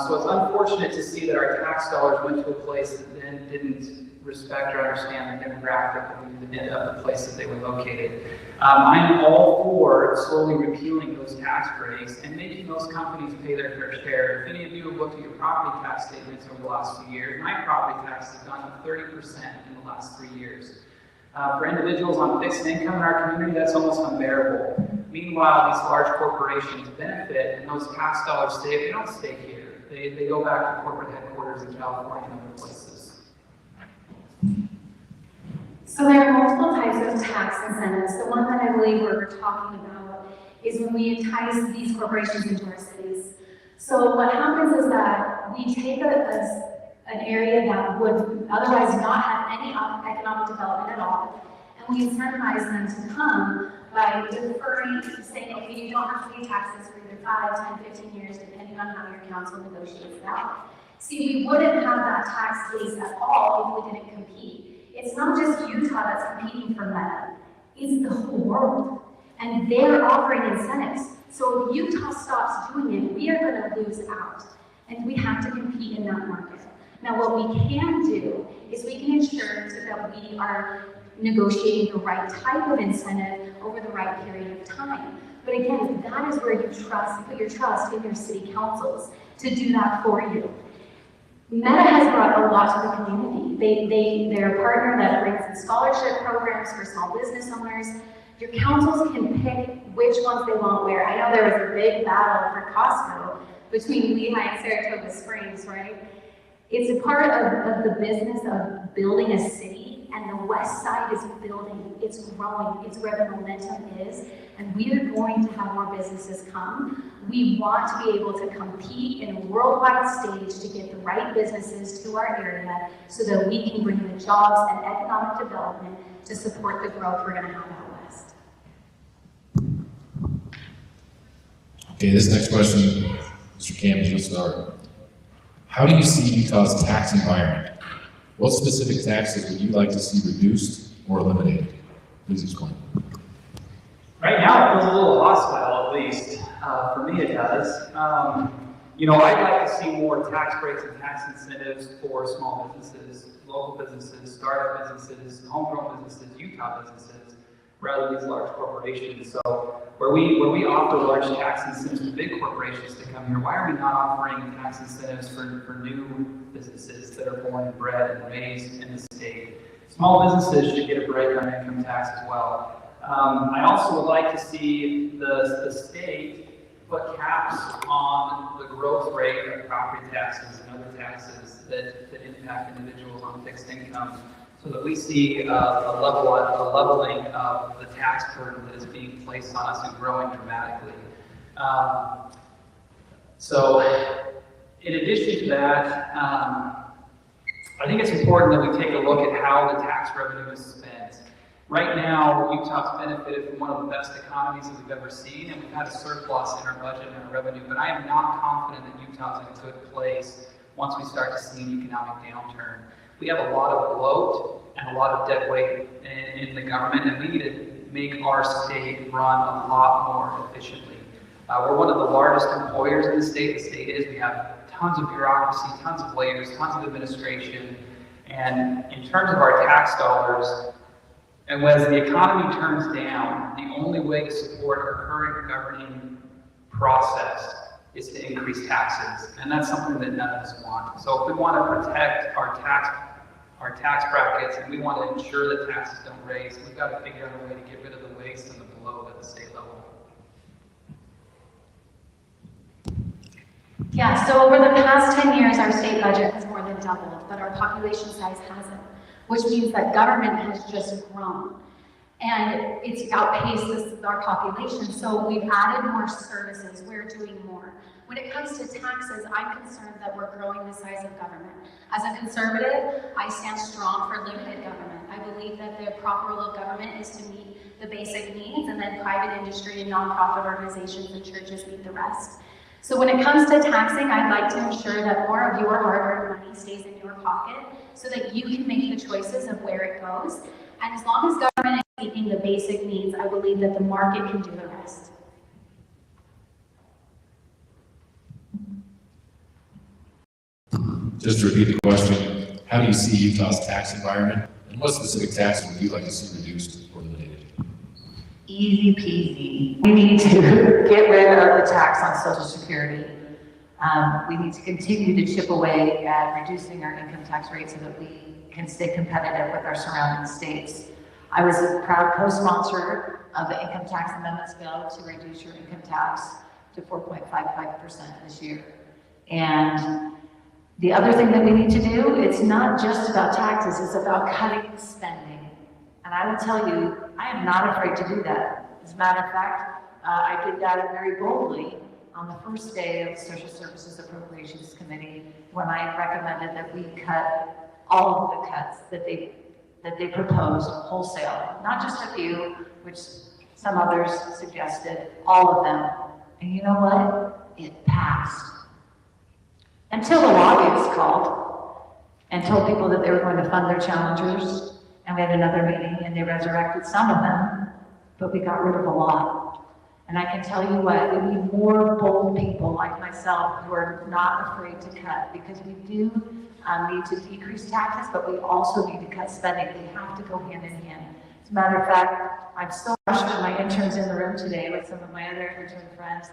So it's unfortunate to see that our tax dollars went to a place that then didn't respect or understand the demographic of the place that they were located. I'm all for slowly repealing those tax breaks and making those companies pay their fair share. If any of you have looked at your property tax statements over the last few years, my property tax has gone up 30% in the last 3 years. For individuals on fixed income in our community, that's almost unbearable. Meanwhile, these large corporations benefit, and those tax dollars they don't stay here. They go back to corporate headquarters in California and other places. So there are multiple types of tax incentives. The one that I believe we're talking about is when we entice these corporations into our cities. So what happens is that we take an area that would otherwise not have any economic development at all, and we incentivize them to come by deferring, saying, okay, you don't have to pay taxes for either 5, 10, 15 years, depending on how your council negotiates it out. See, we wouldn't have that tax base at all if we didn't compete. It's not just Utah that's competing for Meta, it's the whole world. And they're offering incentives. So if Utah stops doing it, we are going to lose out. And we have to compete in that market. Now, what we can do is we can ensure that we are negotiating the right type of incentive over the right period of time. But again, that is where you put your trust in your city councils to do that for you. Meta has brought a lot to the community. They're a partner that brings in scholarship programs for small business owners. Your councils can pick which ones they want where. I know there was a big battle for Costco between Lehigh and Saratoga Springs, right? It's a part of the business of building a city, and the west side is building, it's growing, it's where the momentum is, and we are going to have more businesses come. We want to be able to compete in a worldwide stage to get the right businesses to our area so that we can bring the jobs and economic development to support the growth we're going to have out west. Okay, this next question, Mr. Cammans, you'll start. How do you see Utah's tax environment? What specific taxes would you like to see reduced or eliminated? Please explain. Right now, it feels a little hostile, at least. For me, it does. I'd like to see more tax breaks and tax incentives for small businesses, local businesses, startup businesses, homegrown businesses, Utah businesses, rather than these large corporations. So where we offer large tax incentives to big corporations to come here, why are we not offering tax incentives for new businesses that are born and bred and raised in the state? Small businesses should get a break on income tax as well. I also would like to see the state put caps on the growth rate of property taxes and other taxes that impact individuals on fixed income, so that we see a leveling of the tax burden that is being placed on us and growing dramatically. So in addition to that, I think it's important that we take a look at how the tax revenue is spent. Right now, Utah's benefited from one of the best economies that we've ever seen, and we've had a surplus in our budget and our revenue, but I am not confident that Utah's in a good place once we start to see an economic downturn. We have a lot of bloat and a lot of dead weight in the government, and we need to make our state run a lot more efficiently. We're one of the largest employers in the state. The state is. We have tons of bureaucracy, tons of layers, tons of administration. And in terms of our tax dollars, and as the economy turns down, the only way to support our current governing process is to increase taxes. And that's something that none of us want. So if we want to protect our tax brackets and we want to ensure that taxes don't raise, we've got to figure out a way to get rid of the waste and the bloat at the state level. Yeah, so over the past 10 years, our state budget has more than doubled, but our population size hasn't, which means that government has just grown. And it's outpaced our population, so we've added more services, we're doing more. When it comes to taxes, I'm concerned that we're growing the size of government. As a conservative, I stand strong for limited government. I believe that the proper role of government is to meet the basic needs, and then private industry and nonprofit organizations and churches meet the rest. So when it comes to taxing, I'd like to ensure that more of your hard-earned money stays in your pocket so that you can make the choices of where it goes. And as long as government is meeting the basic needs, I believe that the market can do the rest. Just to repeat the question, how do you see Utah's tax environment? And what specific taxes would you like to see reduced or eliminated? Easy peasy. We need to get rid of the tax on Social Security. We need to continue to chip away at reducing our income tax rate so that we can stay competitive with our surrounding states. I was a proud co-sponsor of the income tax amendments bill to reduce your income tax to 4.55% this year. And the other thing that we need to do, it's not just about taxes, it's about cutting spending. And I will tell you, I am not afraid to do that. As a matter of fact, I did that very boldly on the first day of the Social Services Appropriations Committee when I recommended that we cut all of the cuts that they proposed wholesale, not just a few, which some others suggested, all of them. And you know what? It passed. Until the lobbyists called and told people that they were going to fund their challengers. And we had another meeting and they resurrected some of them, but we got rid of a lot. And I can tell you what, we need more bold people like myself who are not afraid to cut, because we do need to decrease taxes, but we also need to cut spending. They have to go hand in hand. As a matter of fact, I'm still rushing with my interns in the room today with some of my other intern friends.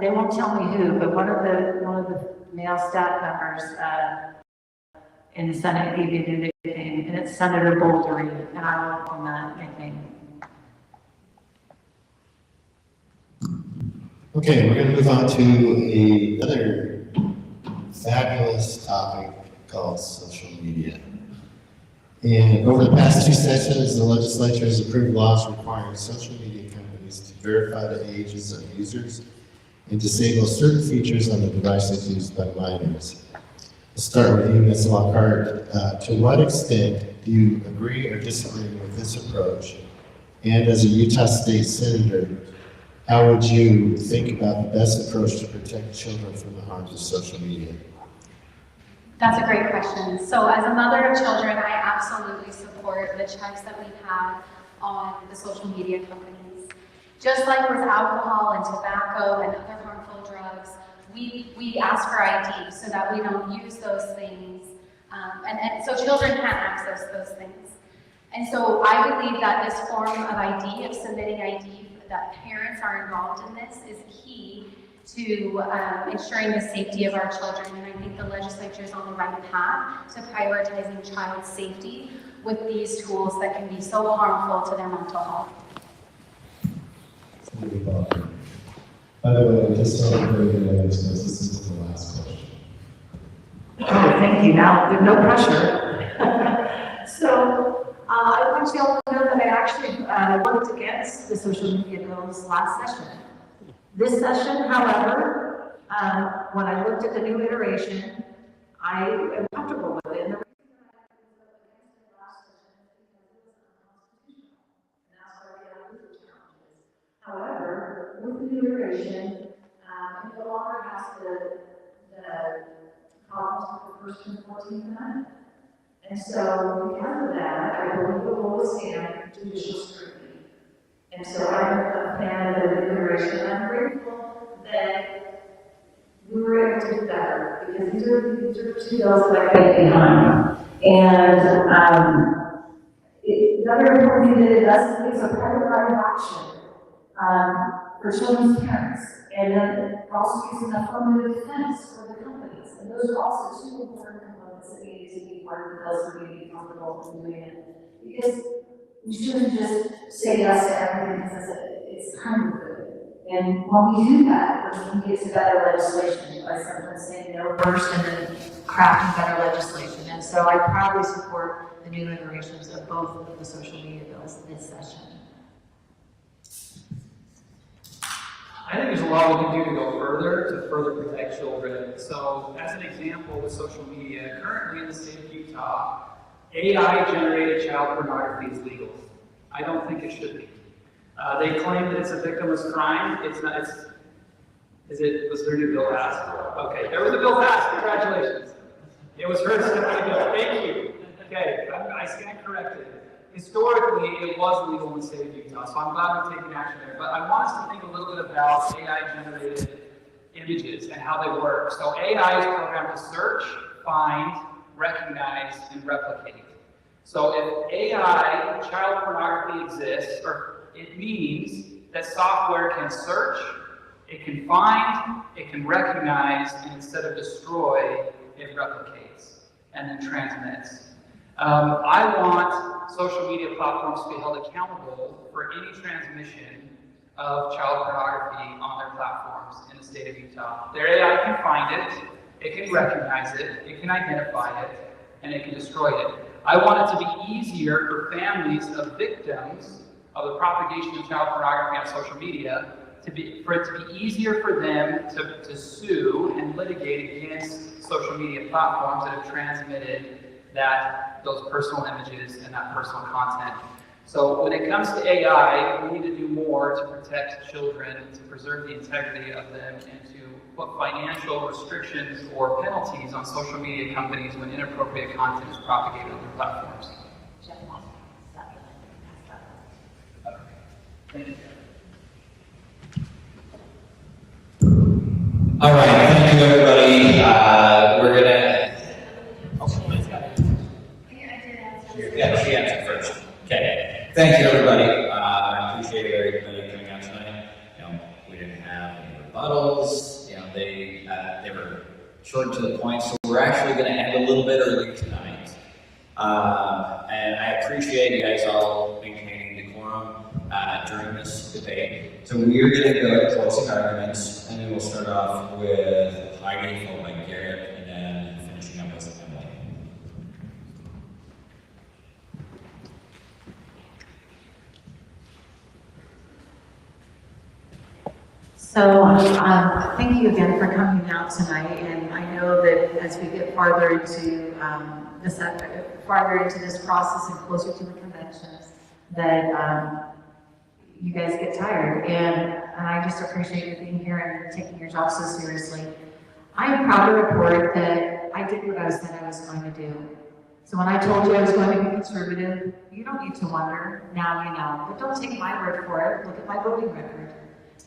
They won't tell me who, but one of the male staff members in the Senate gave me a new nickname, and it's Senator Balderree, and I want from that nickname. Okay, we're going to move on to another fabulous topic called social media. And over the past 2 sessions, the legislature has approved laws requiring social media companies to verify the ages of users and disable certain features on the devices used by minors. We'll start with you, Ms. Lockhart. To what extent do you agree or disagree with this approach? And as a Utah State Senator, how would you think about the best approach to protect children from the harms of social media? That's a great question. So as a mother of children, I absolutely support the checks that we have on the social media companies. Just like with alcohol and tobacco and other harmful drugs, we ask for ID so that we don't use those things, and so children can't access those things. And so I believe that this form of ID, of submitting ID, that parents are involved in this is key to ensuring the safety of our children. And I think the legislature is on the right path to prioritizing child safety with these tools that can be so harmful to their mental health. By the way, just so everybody knows, this is the last question. Oh, thank you. Now, there's no pressure. So, I want you all to know that I actually worked against the social media bills last session. This session, however, when I looked at the new iteration, I am comfortable with it. And the reason that I voted against it last session is because it was unconstitutional. And that's why we have legal challenges. However, with the new iteration, it no longer has the problems with the first and 14th Amendment. And so because of that, I believe it will stand judicial scrutiny. And so I'm a fan of the iteration. I'm grateful that we were able to do better, because these are two bills that I get behind. And the other important thing that it does is a private right of action for children's parents. And then it also gives an affirmative defense for the companies. And those are also two important components that need to be part of the bills for me to be comfortable in doing it. Because we shouldn't just say yes to everything because it's kind of good. And when we do that, we can get to better legislation by sometimes saying no first and then crafting better legislation. And so I proudly support the new iterations of both of the social media bills this session. I think there's a lot we can do to go further to further protect children. So, as an example with social media, currently in the state of Utah, AI-generated child pornography is legal. I don't think it should be. They claim that it's a victimless crime. It's not. Was there a new bill passed? Okay, there was a bill passed. Congratulations. It was heard Stephanie bill. Thank you. Okay, I stand corrected. Historically, it was legal in the state of Utah, so I'm glad we're taking action there. But I want us to think a little bit about AI-generated images and how they work. So AI is programmed to search, find, recognize, and replicate. So if AI, child pornography exists, or it means that software can search, it can find, it can recognize, and instead of destroy, it replicates and then transmits. I want social media platforms to be held accountable for any transmission of child pornography on their platforms in the state of Utah. Their AI can find it can recognize it can identify it, and it can destroy it. I want it to be easier for families of victims of the propagation of child pornography on social media, for it to be easier for them to sue and litigate against social media platforms that have transmitted those personal images and that personal content. So when it comes to AI, we need to do more to protect children, to preserve the integrity of them, and to put financial restrictions or penalties on social media companies when inappropriate content is propagated on their platforms. Thank you. All right, thank you, everybody. We're gonna. Yeah, she answered first. Okay. Thank you, everybody. I appreciate everybody coming out tonight. We didn't have any rebuttals. They were short to the point, so we're actually going to end a little bit early tonight. And I appreciate you guys all maintaining decorum during this debate. So we're going to go to closing arguments, and then we'll start off with Heidi, followed by Garrett, and then finishing up with Emily. So thank you again for coming out tonight, and I know that as we get farther into this process and closer to the conventions, that you guys get tired, and I just appreciate you being here and taking your job so seriously. I am proud to report that I did what I said I was going to do. So when I told you I was going to be conservative, you don't need to wonder. Now you know, but don't take my word for it. Look at my voting record.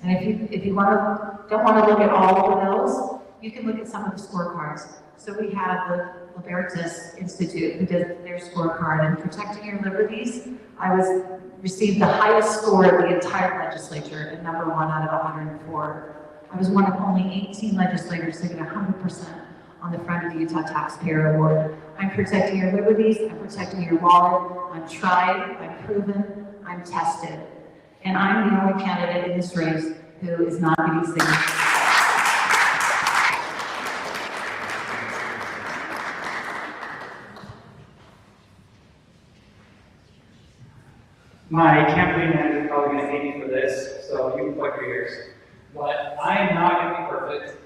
And if you don't want to look at all of those, you can look at some of the scorecards. So we have the Libertas Institute who did their scorecard, and protecting your liberties, I received the highest score of the entire legislature at #1 out of 104. I was one of only 18 legislators to get 100% on the Friend of the Utah Taxpayer Award. I'm protecting your liberties, I'm protecting your wallet, I'm tried, I'm proven, I'm tested. And I'm the only candidate in this race who is not getting signatures. My campaign manager is probably going to hate me for this, so you can plug your ears. But I am not going to be perfect.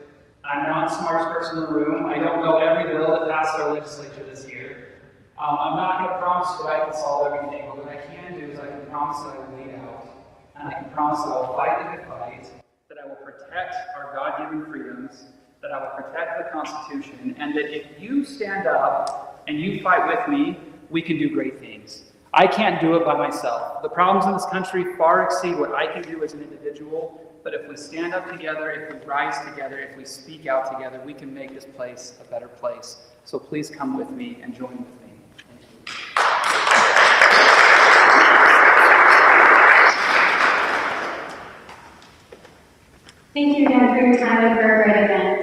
I'm not the smartest person in the room. I don't know every bill that passed our legislature this year. I'm not going to promise that I can solve everything, but what I can do is I can promise that I will lead out. And I can promise that I will fight the good fight, that I will protect our God-given freedoms, that I will protect the Constitution, and that if you stand up and you fight with me, we can do great things. I can't do it by myself. The problems in this country far exceed what I can do as an individual, but if we stand up together, if we rise together, if we speak out together, we can make this place a better place. So please come with me and join with me. Thank you again for your time and for a great event.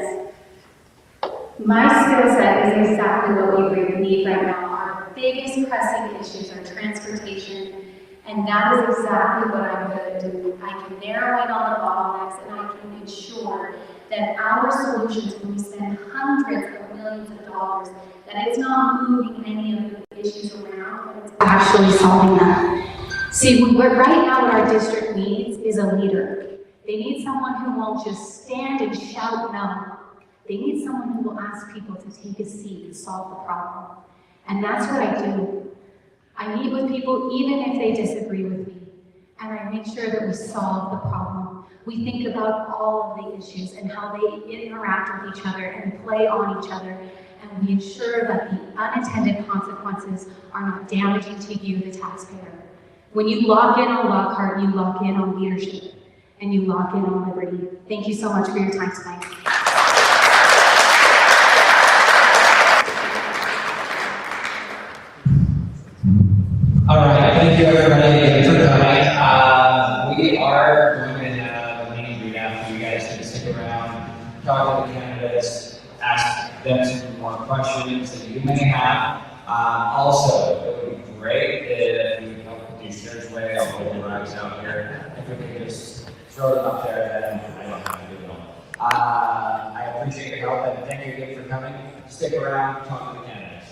My skill set is exactly what we need right now. Our biggest pressing issues are transportation, and that is exactly what I'm going to do. I can narrow in on the bottlenecks, and I can ensure that our solutions, when we spend hundreds of millions of dollars, that it's not moving any of the issues around, but it's actually solving them. See, right now what our district needs is a leader. They need someone who won't just stand and shout no. They need someone who will ask people to take a seat and solve the problem. And that's what I do. I meet with people even if they disagree with me. And I make sure that we solve the problem. We think about all of the issues and how they interact with each other and play on each other. And we ensure that the unintended consequences are not damaging to you, the taxpayer. When you lock in on Lockhart, you lock in on leadership. And you lock in on liberty. Thank you so much for your time tonight. All right, thank you everybody for coming. We are going to have a meeting read after. You guys can stick around, talk to the candidates, ask them some more questions that you may have. Also, it would be great if you could help with these church way. I'll hold the rugs out here. If we could just throw them up there, then I don't have to do them. I appreciate your help and thank you again for coming. Stick around, talk to the candidates.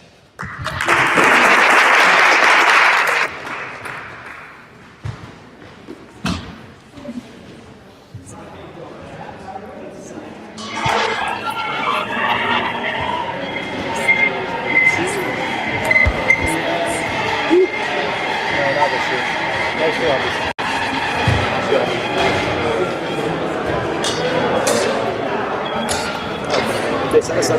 The taxes,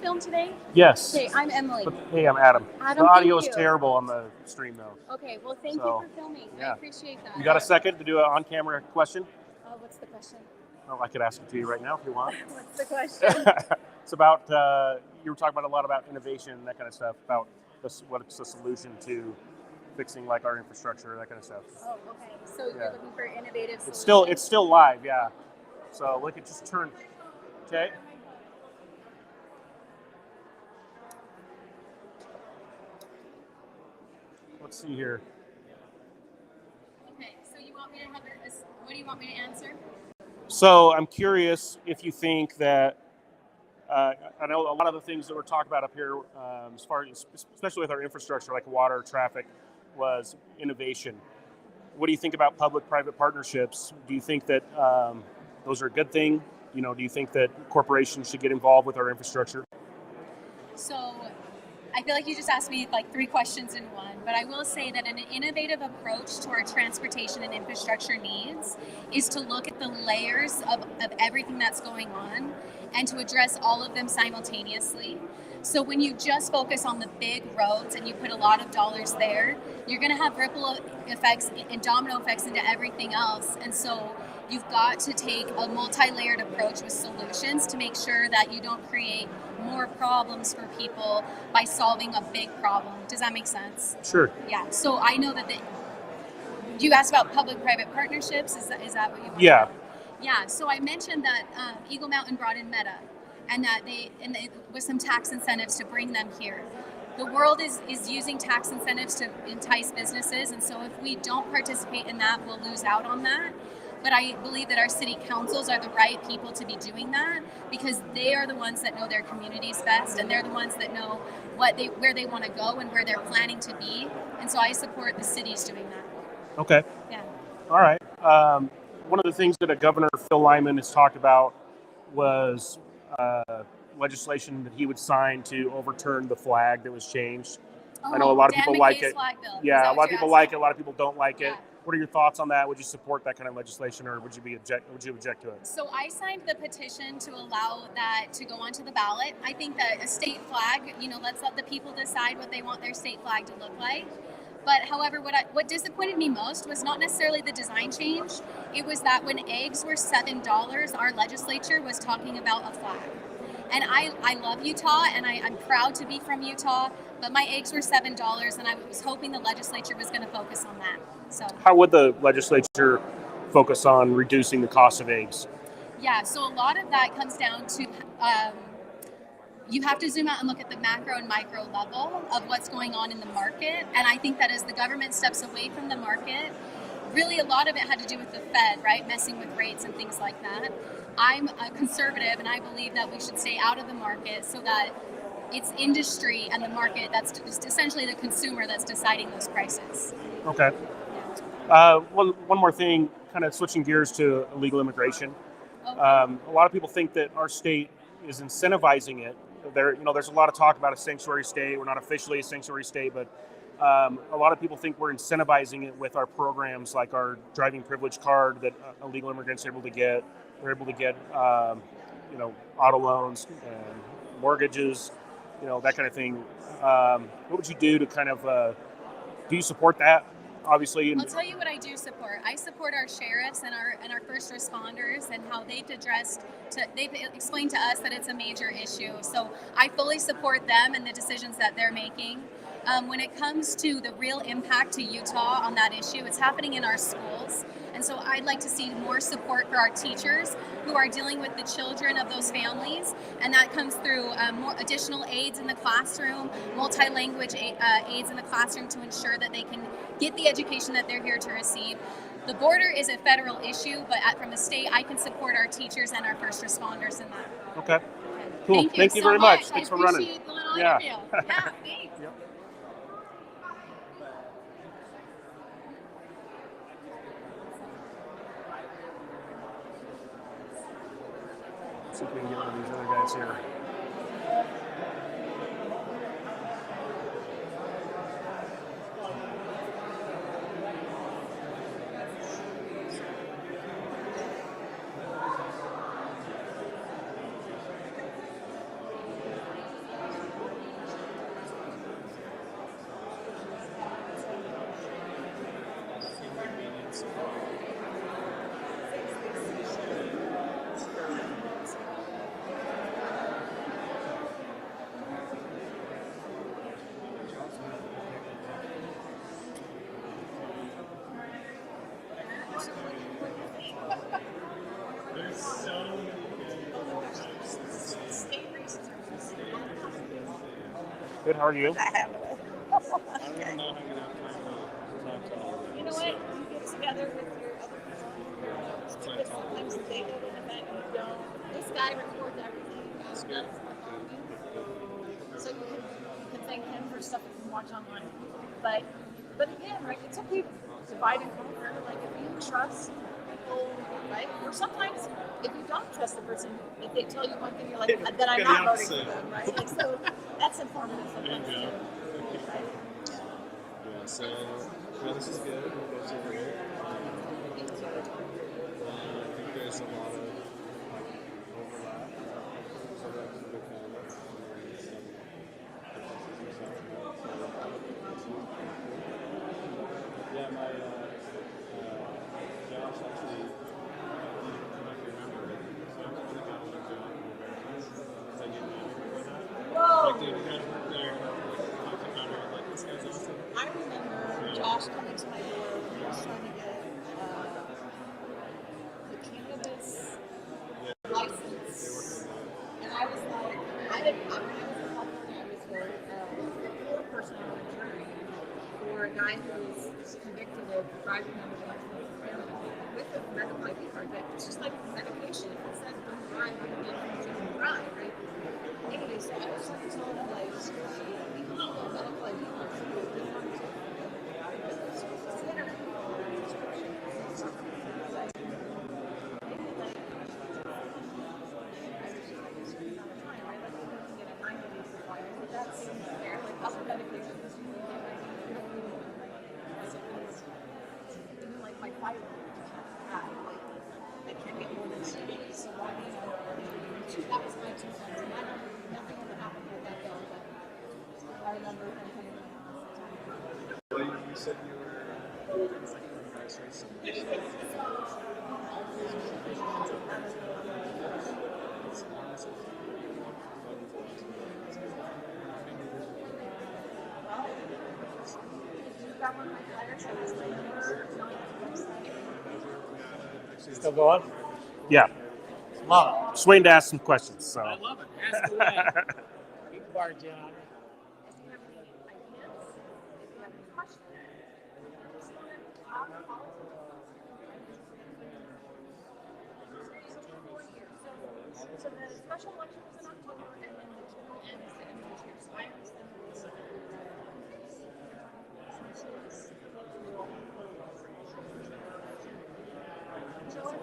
film today? Yes. Okay, I'm Emily. Hey, I'm Adam. Adam, The audio thank is you. terrible on the stream, though. Okay, well, thank So, you for filming. yeah. I appreciate that. You got a second to do an on-camera question? What's the question? Well, I could ask it to you right now if you want. What's the question? It's about, you were talking about a lot about innovation and that kind of stuff, about what's the solution to fixing like our infrastructure, that kind of stuff. Oh, okay. So you're looking for innovative solutions? It's still live, yeah. So look, it just turned. Okay. Let's see here. Okay, so you want me to have what do you want me to answer? So I'm curious if you think that, I know a lot of the things that we're talking about up here, as far as, especially with our infrastructure, like water, traffic, was innovation. What do you think about public-private partnerships? Do you think that those are a good thing? You know, do you think that corporations should get involved with our infrastructure? So I feel like you just asked me like 3 questions in one, but I will say that an innovative approach to our transportation and infrastructure needs is to look at the layers of everything that's going on and to address all of them simultaneously. So when you just focus on the big roads and you put a lot of dollars there, you're going to have ripple effects and domino effects into everything else. And so you've got to take a multi-layered approach with solutions to make sure that you don't create more problems for people by solving a big problem. Does that make sense? Sure. Yeah. So I know that you asked about public-private partnerships. Is that what you want? Yeah. Yeah. So I mentioned that Eagle Mountain brought in Meta, and that they with some tax incentives to bring them here. The world is using tax incentives to entice businesses, and so if we don't participate in that, we'll lose out on that. But I believe that our city councils are the right people to be doing that because they are the ones that know their communities best, and they're the ones that know where they want to go and where they're planning to be. And so I support the cities doing that. Okay. Yeah. All right. One of the things that Governor Phil Lyman has talked about was legislation that he would sign to overturn the flag that was changed. Oh, I know a lot of Dan people like McKay's it. flag bill. Yeah, a lot of people like it. A lot of people don't like it. Yeah. What are your thoughts on that? Would you support that kind of legislation, or would you object to it? So I signed the petition to allow that to go onto the ballot. I think that a state flag, let's let the people decide what they want their state flag to look like. But however, what disappointed me most was not necessarily the design change. It was that when eggs were $7, our legislature was talking about a flag. And I love Utah, and I'm proud to be from Utah, but my eggs were $7, and I was hoping the legislature was going to focus on that. So how would the legislature focus on reducing the cost of eggs? Yeah, so a lot of that comes down to you have to zoom out and look at the macro and micro level of what's going on in the market. And I think that as the government steps away from the market, really a lot of it had to do with the Fed, right? Messing with rates and things like that. I'm a conservative, and I believe that we should stay out of the market so that it's industry and the market that's essentially the consumer that's deciding those prices. Okay. One more thing, kind of switching gears to illegal immigration. Okay. A lot of people think that our state is incentivizing it. There's a lot of talk about a sanctuary state. We're not officially a sanctuary state, but a lot of people think we're incentivizing it with our programs like our driving privilege card that illegal immigrants are able to get. They're able to get, auto loans and mortgages, that kind of thing. What would you do to kind of, do you support that? Obviously. I'll tell you what I do support. I support our sheriffs and our first responders and how they've explained to us that it's a major issue. So I fully support them and the decisions that they're making. When it comes to the real impact to Utah on that issue, it's happening in our schools. And so I'd like to see more support for our teachers who are dealing with the children of those families. And that comes through more additional aids in the classroom, multi-language aids in the classroom to ensure that they can get the education that they're here to receive. The border is a federal issue, but from the state, I can support our teachers and our first responders in that. Okay. Cool. Thank you so very much. Thanks for running. I appreciate the little Yeah. interview. Yeah, thanks. Yep. See if we can get one of these other guys here. Good. How are you? You know what? You get together with your other friends, because sometimes they go to an event and you don't. This guy records everything. That's good. So you can thank him for stuff you can watch online. But again, right? It's okay to divide and conquer. Like if you trust people, right? Or sometimes if you don't trust the person, if they tell you one thing, you're like, then I'm not voting for them, right? Like so, that's informative sometimes too. Right? Yeah, so this is good. You guys are great. I think there's a lot of overlap. So that's good candidates. Yeah, my Josh actually, if you remember, so I'm the one that got elected on the Americans. So I get mad before that. Like, dude, you guys work there. Talk to Connor. Like, this guy's awesome. I remember Josh coming to my door when he was trying to get the cannabis license. And I was like, I was in California, I was the person on the jury for a guy who was convicted of driving under the influence with a medical ID card. But it's just like medication. If it says don't drive, I'm going to drive, right? Anyway, so I was trying to tell him, like, you can go medical ID card. That was my 2 cents. And I don't know, nothing ever happened with that though, but I remember him coming in. Well, you said you were vice racing. Still going? Yeah. Love Just waiting to ask some questions. So. it. I love it. Ask away. You can barge in on it. So the special election was in October, and then the general ends the end of the year. So I understand.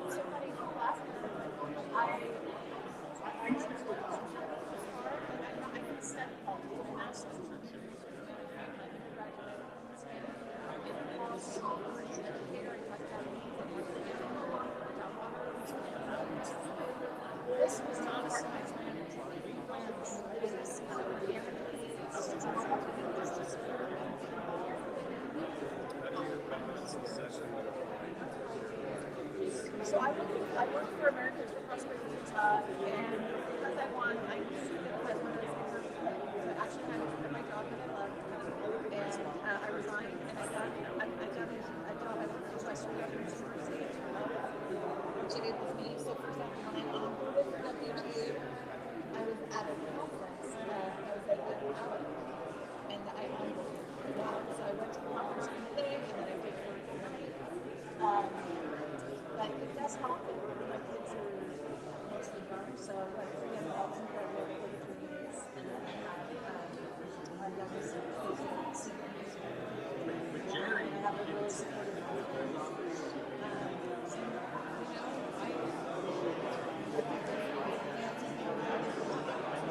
Somebody last I went to the car and I can set all the master's. This was not part of my plan. So I worked for Americans for Prosperity, and because I won, I used to get one of those I actually had to quit my job that I loved, and I resigned, and I got a job at Western Government University, which it is with me. So first I went on with WGU. I was at a conference, I was at Alabama, and I won the job, so I went to the conference for the day, and then I paid for it for night. But it does help that my kids are mostly young, so like again, all of them are really good at meetings, and then my youngest is seniors. And I have a really supportive family.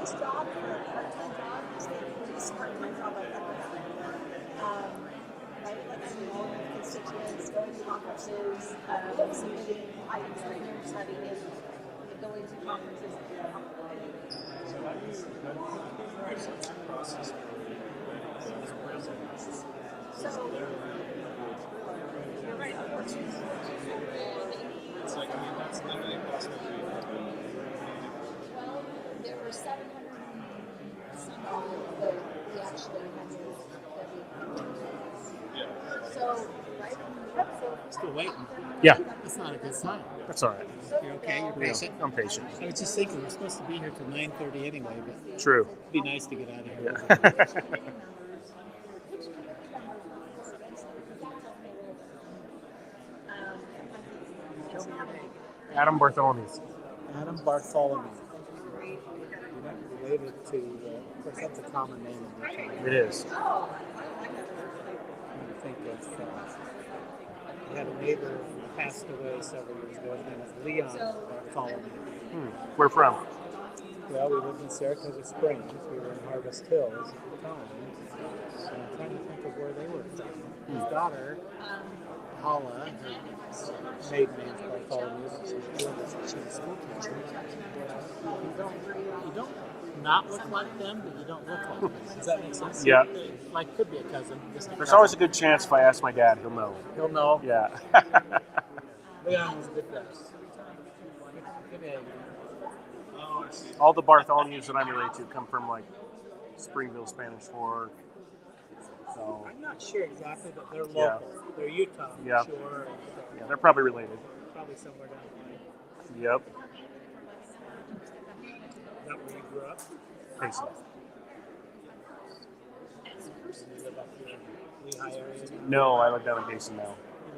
This job for a part-time job is the least part-time job I've ever had. Right, like involved with constituents, going to conferences, submitting items for your study, and going to conferences. So how do you process? So you're right. It's like, I mean, that's literally impossible to do. Well, there were 700 and some that we actually had to. So So, right? So, Still waiting. Yeah, That's not a good sign. that's all right. You're okay? You're Yeah, patient? I'm patient. I was just thinking, we're supposed to be here till 9:30 anyway, but True. it'd be nice to get out of here. Yeah. Adam Bartholomew. Adam Bartholomew. You're not related to, of course, that's a common name in your town. It is. I think of, I had a neighbor who passed away several years ago. His name was Leon Bartholomew. Where from? Well, we lived in Saratoga Springs. We were in Harvest Hills at the time. So I'm trying to think of where they were from. His daughter, Paula, her maiden name's Bartholomew, but she's a school teacher. You don't not look like them, but you don't look like them. Does that make sense? Yeah. Like, could be a cousin. There's always a good chance if I ask my dad, he'll know. He'll know. Yeah. Leon was a good guy. Good egg. All the Bartholomews that I'm related to come from like Springville, Spanish Fork. So I'm not sure exactly, but they're local. Yeah. They're Utah, Yeah. I'm sure. yeah, they're probably related. Probably somewhere down the line. Yep. Is that where you grew up? Payson. You live up here in Lehigh area? No, I live down in Payson now. You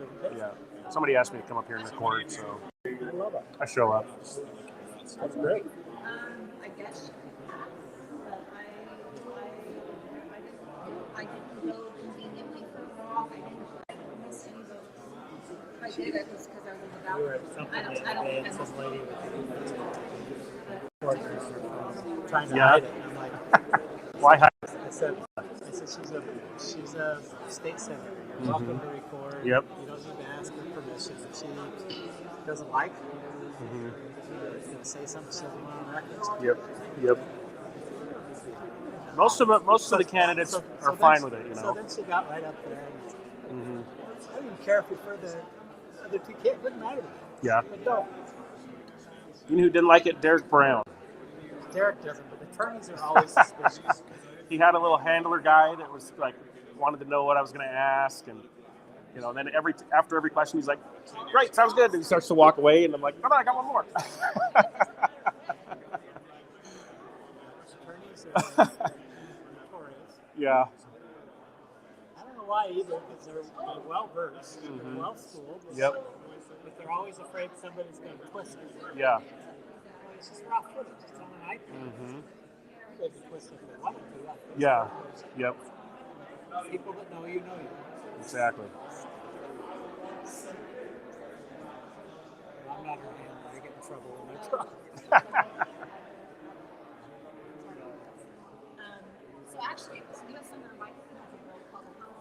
live in Payson? Yeah. Somebody asked me to come up here and record, so I love it. I show up. That's great. I guess you have, but I didn't go conveniently for a walk. I didn't miss any of those. If I did, it was because I was about. We were at something the other day and some lady was trying to Yeah. hide it. And I'm like, Why hide? I said she's a state senator. You're welcome to record. Yep. You don't need to ask her permission. If she doesn't like it, she's going to say something she doesn't want on record. Yep. Yep. Most of the candidates are fine with it, you So know. then she got right up there. And I didn't care if you referred the other two kids. It didn't matter to me. Yeah. But don't. You know who didn't like it? Derek Brown. Derek doesn't, but attorneys are always suspicious. He had a little handler guy that was like wanted to know what I was going to ask, and you know, then after every question, he's like, "Great, sounds good." And he starts to walk away, and I'm like, "No, I got one more." Attorneys are notorious. Yeah. I don't know why either, because they're well versed, they're well schooled. Yep. But they're always afraid somebody's going to twist it. Yeah. It's just raw footage. It's on an iPad. They can twist it if they wanted to. Yeah. Yep. People that know you know you. Exactly. I'm not her handler. I get in trouble when I talk. So actually, you know, some of my public health,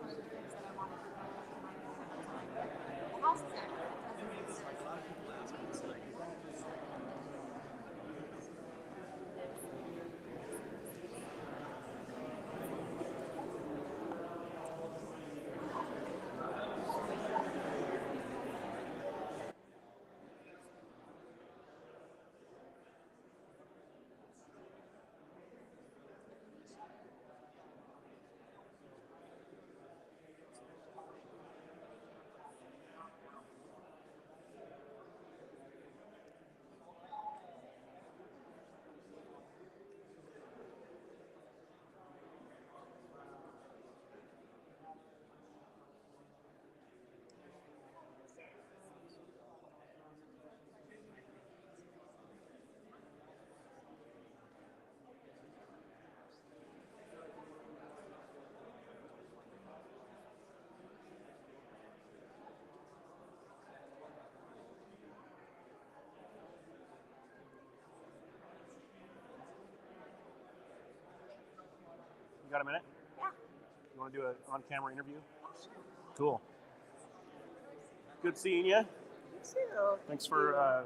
one of the things that I wanted to know the House is actually You got a minute? Yeah. You want to do an on-camera interview? Cool. Good seeing you. You too. Thanks for.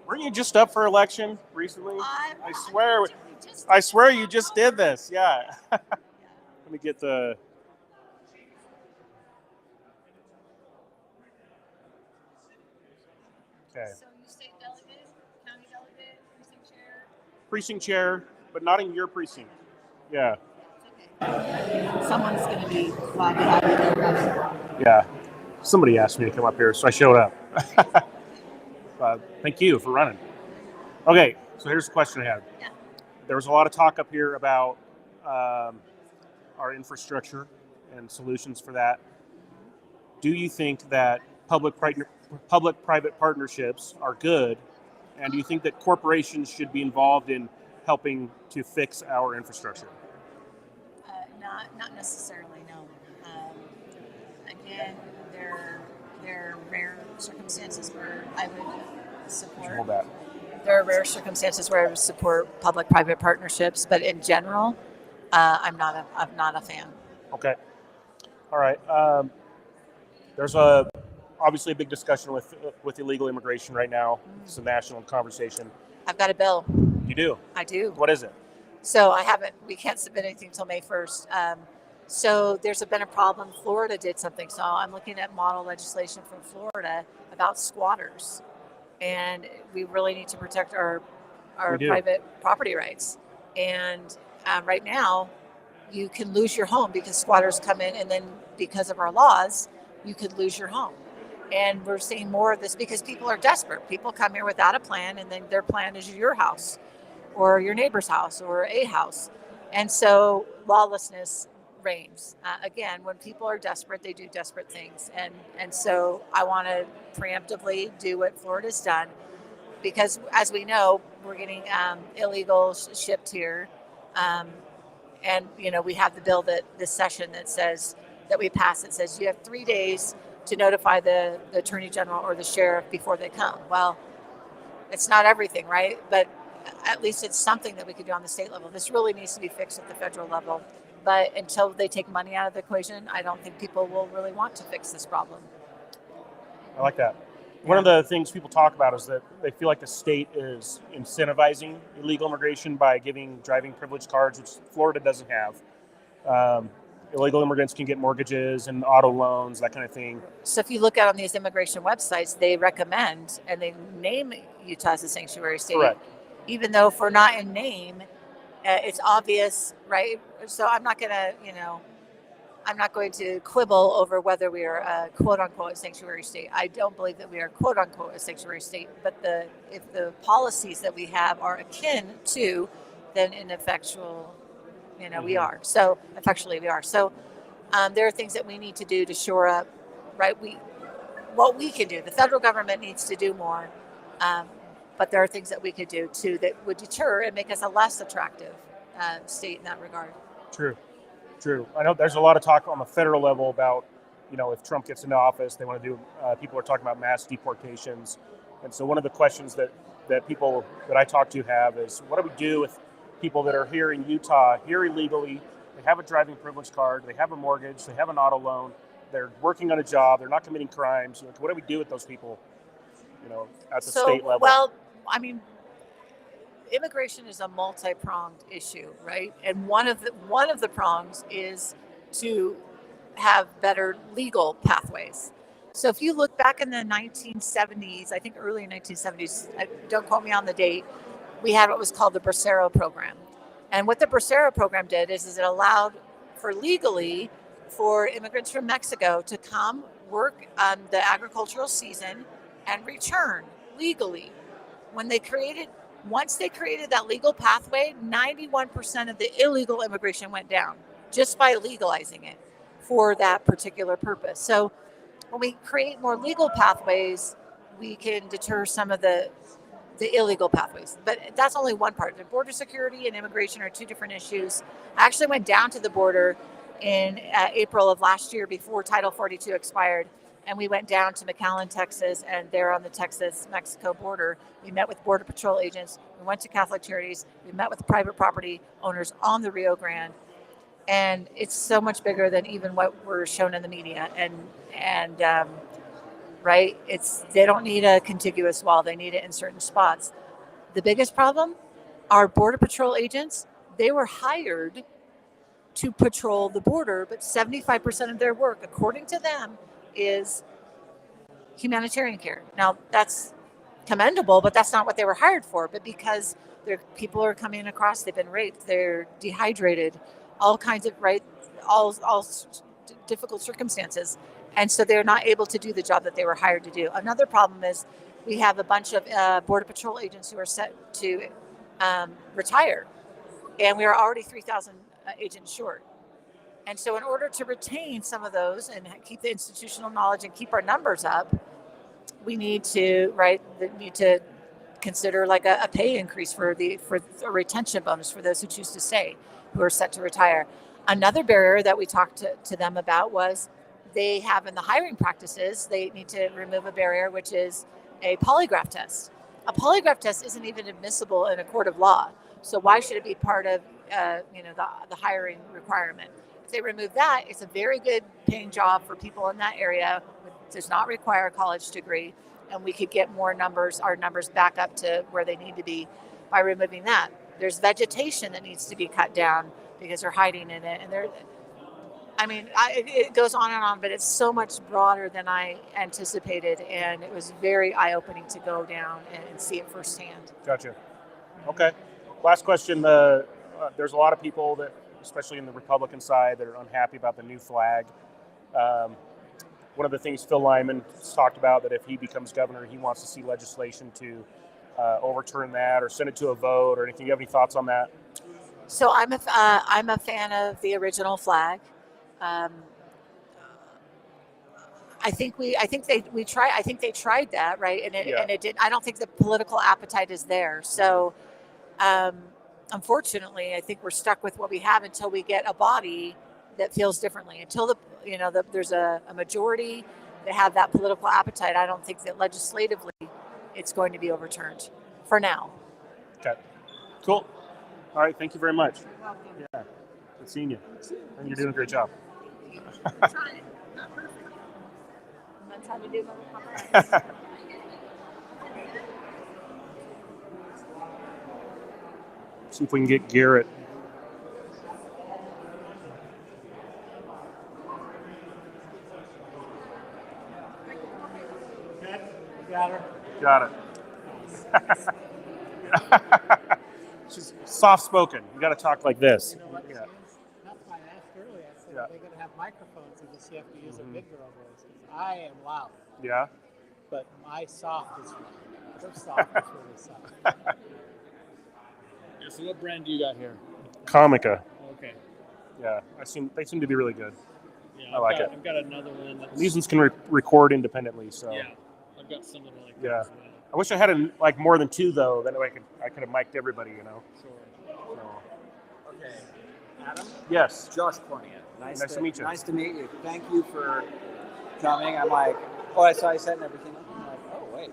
Weren't you just up for election recently? I swear you just did this. Yeah. Let me get the. Okay. So you state delegate, county delegate, precinct chair. Precinct chair, but not in your precinct. Yeah. Okay. someone's going to be glad that I would. Yeah. Somebody asked me to come up here, so I showed up. Thank you for running. Okay, so here's the question I had. Yeah. There was a lot of talk up here about our infrastructure and solutions for that. Do you think that public-private partnerships are good? And do you think that corporations should be involved in helping to fix our infrastructure? Not necessarily, no. Again, there are rare circumstances where I would support. Hold that. There are rare circumstances where I would support public-private partnerships, but in general, I'm not a fan. Okay. All right. There's obviously a big discussion with illegal immigration right now. It's a national conversation. I've got a bill. You do? I do. What is it? So we can't submit anything until May 1st. So there's been a problem. Florida did something. So I'm looking at model legislation from Florida about squatters. And we really need to protect our private property rights. And right now, you can lose your home because squatters come in, and then because of our laws, you could lose your home. And we're seeing more of this because people are desperate. People come here without a plan, and then their plan is your house or your neighbor's house or a house. And so lawlessness reigns. Again, when people are desperate, they do desperate things. And so I want to preemptively do what Florida's done, because as we know, we're getting illegals shipped here. And, we have the bill that this session that we passed that says you have 3 days to notify the attorney general or the sheriff before they come. Well, it's not everything, right? But at least it's something that we could do on the state level. This really needs to be fixed at the federal level. But until they take money out of the equation, I don't think people will really want to fix this problem. I like that. One of the things people talk about is that they feel like the state is incentivizing illegal immigration by giving driving privilege cards, which Florida doesn't have. Illegal immigrants can get mortgages and auto loans, that kind of thing. So if you look at on these immigration websites, they recommend and they name Utah as a sanctuary state. Correct. Even though if we're not in name, it's obvious, right? So I'm not going to quibble over whether we are a quote unquote sanctuary state. I don't believe that we are quote unquote a sanctuary state, but if the policies that we have are akin to, then ineffectual, we are. So effectually we are. So there are things that we need to do to shore up, right? What we can do, the federal government needs to do more. But there are things that we could do too that would deter and make us a less attractive state in that regard. True. I know there's a lot of talk on the federal level about, if Trump gets into office, they want to do, people are talking about mass deportations. And so one of the questions that people that I talk to have is, what do we do with people that are here in Utah, here illegally? They have a driving privilege card, they have a mortgage, they have an auto loan, they're working on a job, they're not committing crimes. What do we do with those people, at the state level? Well, I mean, immigration is a multi-pronged issue, right? And one of the prongs is to have better legal pathways. So if you look back in the 1970s, I think early 1970s, don't quote me on the date, we had what was called the Bracero program. And what the Bracero program did is it allowed for legally for immigrants from Mexico to come work on the agricultural season and return legally. Once they created that legal pathway, 91% of the illegal immigration went down just by legalizing it for that particular purpose. So when we create more legal pathways, we can deter some of the illegal pathways. But that's only one part. The border security and immigration are two different issues. I actually went down to the border in April of last year before Title 42 expired. And we went down to McAllen, Texas, and there on the Texas-Mexico border, we met with Border Patrol agents, we went to Catholic Charities, we met with private property owners on the Rio Grande, and it's so much bigger than even what we're shown in the media. And right, they don't need a contiguous wall, they need it in certain spots. The biggest problem, our Border Patrol agents, they were hired to patrol the border, but 75% of their work, according to them, is humanitarian care. Now, that's commendable, but that's not what they were hired for. But because people are coming across, they've been raped, they're dehydrated, all kinds of, right, all difficult circumstances. And so they're not able to do the job that they were hired to do. Another problem is we have a bunch of Border Patrol agents who are set to retire, and we are already 3,000 agents short. And so in order to retain some of those and keep the institutional knowledge and keep our numbers up, we need to, consider like a pay increase for a retention bonus for those who choose to stay, who are set to retire. Another barrier that we talked to them about was they have in the hiring practices, they need to remove a barrier, which is a polygraph test. A polygraph test isn't even admissible in a court of law. So why should it be part of the hiring requirement? If they remove that, it's a very good paying job for people in that area. It does not require a college degree, and we could get our numbers back up to where they need to be by removing that. There's vegetation that needs to be cut down because they're hiding in it, and it goes on and on, but it's so much broader than I anticipated, and it was very eye-opening to go down and see it firsthand. Gotcha. Okay. Last question. There's a lot of people that, especially in the Republican side, that are unhappy about the new flag. One of the things Phil Lyman talked about, that if he becomes governor, he wants to see legislation to overturn that or send it to a vote or anything. You have any thoughts on that? So I'm a fan of the original flag. I think they tried that, right, and it did. I don't think the political appetite is there. So, unfortunately, I think we're stuck with what we have until we get a body that feels differently. Until there's a majority that have that political appetite, I don't think that legislatively it's going to be overturned for now. Okay, cool. All right, thank you very much. You're welcome. Yeah, good seeing you. And you're doing a great job. Trying. Not perfect. That's how we do it. See if we can get Garrett. Got her. Got it. She's soft-spoken. You got to talk like this. You know what? Yeah. That's why I asked earlier. I said, Yeah. are they going to have microphones in this? You have to use a big girl voice. 'Cause I am loud, Yeah. but my soft is loud. Her soft is really soft. Yeah, so what brand do you got here? Comica. Okay. Yeah, they seem to be really good. Yeah, I like it. I've got another one that's... These ones can record independently, so Yeah, I've got something like that yeah. as well. I wish I had more than two though. Then I could have mic'd everybody, you know. Sure. So, Okay. Adam? yes. Josh Cornea. Nice to meet you. Nice to meet you. Thank you for coming. I'm like, oh, I saw you setting everything up. I'm like, oh, wait.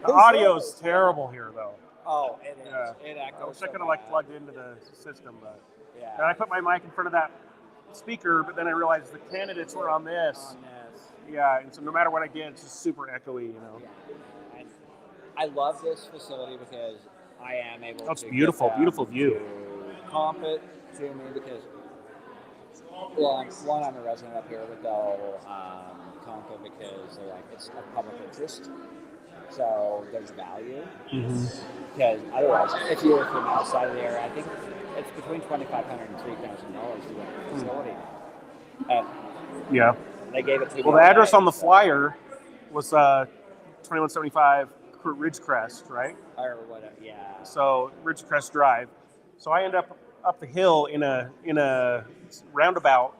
The audio's terrible here though. Oh, it is. Yeah. It I echoes. wish I could so have bad. plugged into the system, but Yeah. and I put my mic in front of that speaker, but then I realized the candidates were on this. On this. Yeah, and so no matter what I did, it's just super echoey, you know. Yeah. I love this facility because I am able That's to beautiful, get them beautiful view. to comp it to me because, well, I'm a resident up here, but they'll comp it because they're like, it's of public interest. So there's value. Mm-hmm. Because otherwise, if you're from outside of the area, I think it's between $2,500 and $3,000 to get the facility. Yeah. They gave it to me. Well, the address on the flyer was 2175 Ridgecrest, right? Or whatever, yeah. So Ridgecrest Drive. So I end up the hill in a roundabout,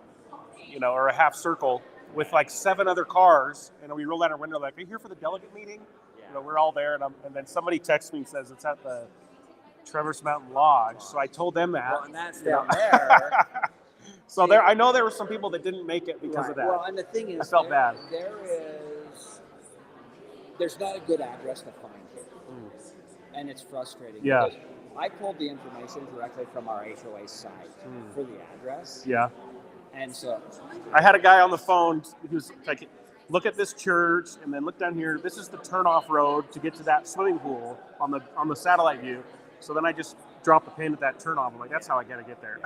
you know, or a half circle with like 7 other cars, and we roll down our window like, "Are you here for the delegate meeting?" Yeah. You know, we're all there, and then somebody texts me and says it's at the Traverse Mountain Lodge. So I told them that. Well, and that's down there. So there, I know there were some people that didn't make it because of that. Well, and the thing is, I felt bad. There's not a good address to find here, and it's frustrating. Yeah. Because I pulled the information directly from our HOA site for the address. Yeah. And so I had a guy on the phone who's like, "Look at this church, and then look down here. This is the turnoff road to get to that swimming pool on the satellite view." So then I just dropped the pin at that turnoff. I'm like, "That's how I gotta get there."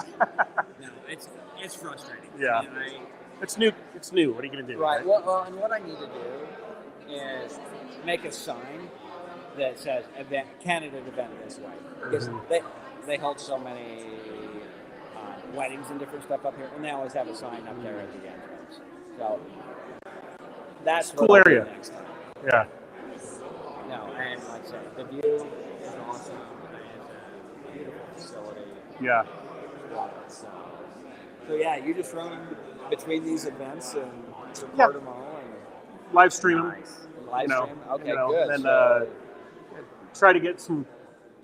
no, it's frustrating. Yeah. And It's new. It's new. What are you gonna do? right. Well, and what I need to do is make a sign that says candidate event this way, because they hold so many weddings and different stuff up here, and they always have a sign up there at the entrance. So that's Cool what I'll do area. next time. Yeah. No, and like I said, the view is awesome. It's a beautiful facility. Yeah. So yeah, you just run between these events and support them all. And Live stream. nice. Live stream? Okay, good. And So- try to get some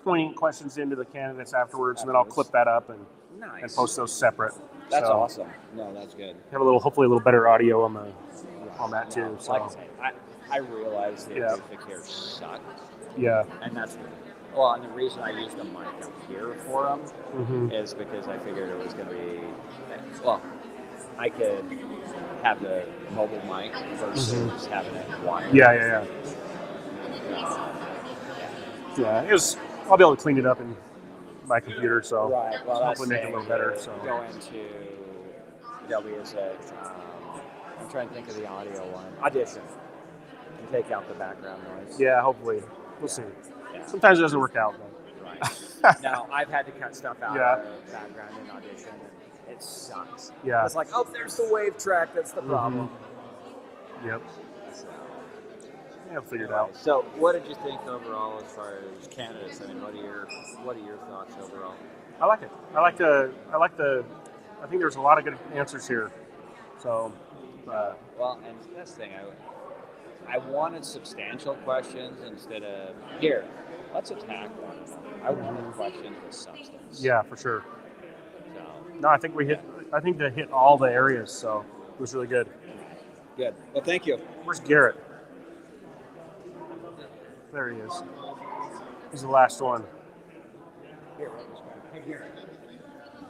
poignant questions into the candidates afterwards, and then I'll clip that up and Nice. post those separate. That's So, awesome. No, that's good. Have hopefully a little better audio on that too. So Like I say, I realize the Yeah. acoustic here sucks. yeah. And that's, well, and the reason I used the mic up here for them Mhm. is because I figured it was going to be, well, I could have the mobile mic versus having it wired. Yeah. Yeah. I'll be able to clean it up in my computer, so Right. Well, that's hopefully make it a little better. So go into I'm trying to think of the audio one. Audition. And take out the background noise. yeah, hopefully we'll see. Yeah. Sometimes it doesn't work out. But Right. Now, I've had to cut stuff out Yeah. of the background in Audition, and it sucks. Yeah. It's like, oh, there's the wave track. That's the problem. Yep. So, Yeah, I'll figure it out. so, what did you think overall as far as candidates? I mean, what are your thoughts overall? I like it. I think there's a lot of good answers here. So, Well, and that's the thing. I wanted substantial questions instead of here. Let's attack one. I wanted questions with substance. yeah, for sure. So, No, I think they hit all the areas, so it was really good. good. Well, thank you. Where's Garrett? There he is. He's the last one.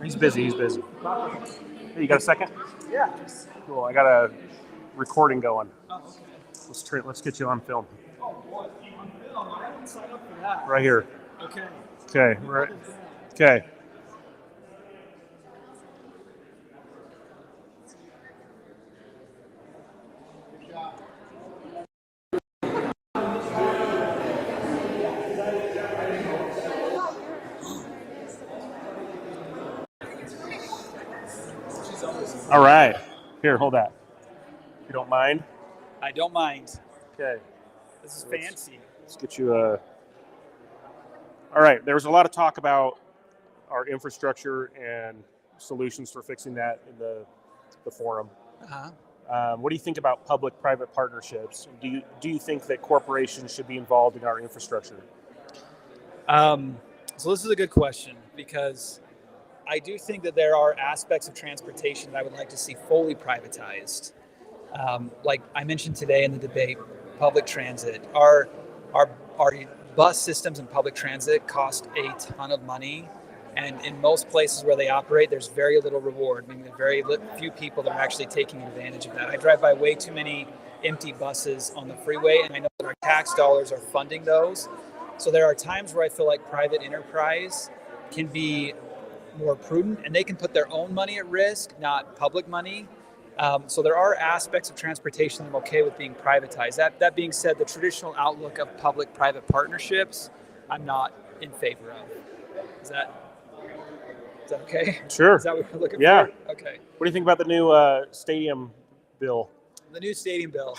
He's busy. Hey, you got a second? Yeah. Cool. I got a recording going. Let's get you on film. Oh boy, on film. I haven't signed up for that. Right here. Okay. Okay. Right. Okay. All right. Here, hold that. If you don't mind. I don't mind. Okay. This is fancy. Let's get you a. All right. There was a lot of talk about our infrastructure and solutions for fixing that in the forum. Uh-huh. What do you think about public-private partnerships? Do you think that corporations should be involved in our infrastructure? So this is a good question because I do think that there are aspects of transportation that I would like to see fully privatized. Like I mentioned today in the debate, public transit. Our bus systems and public transit cost a ton of money. And in most places where they operate, there's very little reward, meaning there are very few people that are actually taking advantage of that. I drive by way too many empty buses on the freeway, and I know that our tax dollars are funding those. So there are times where I feel like private enterprise can be more prudent, and they can put their own money at risk, not public money. So there are aspects of transportation that I'm okay with being privatized. That being said, the traditional outlook of public-private partnerships, I'm not in favor of. Is that okay? Sure. Is that what we're looking for? Yeah. Okay. What do you think about the new stadium bill? The new stadium bill.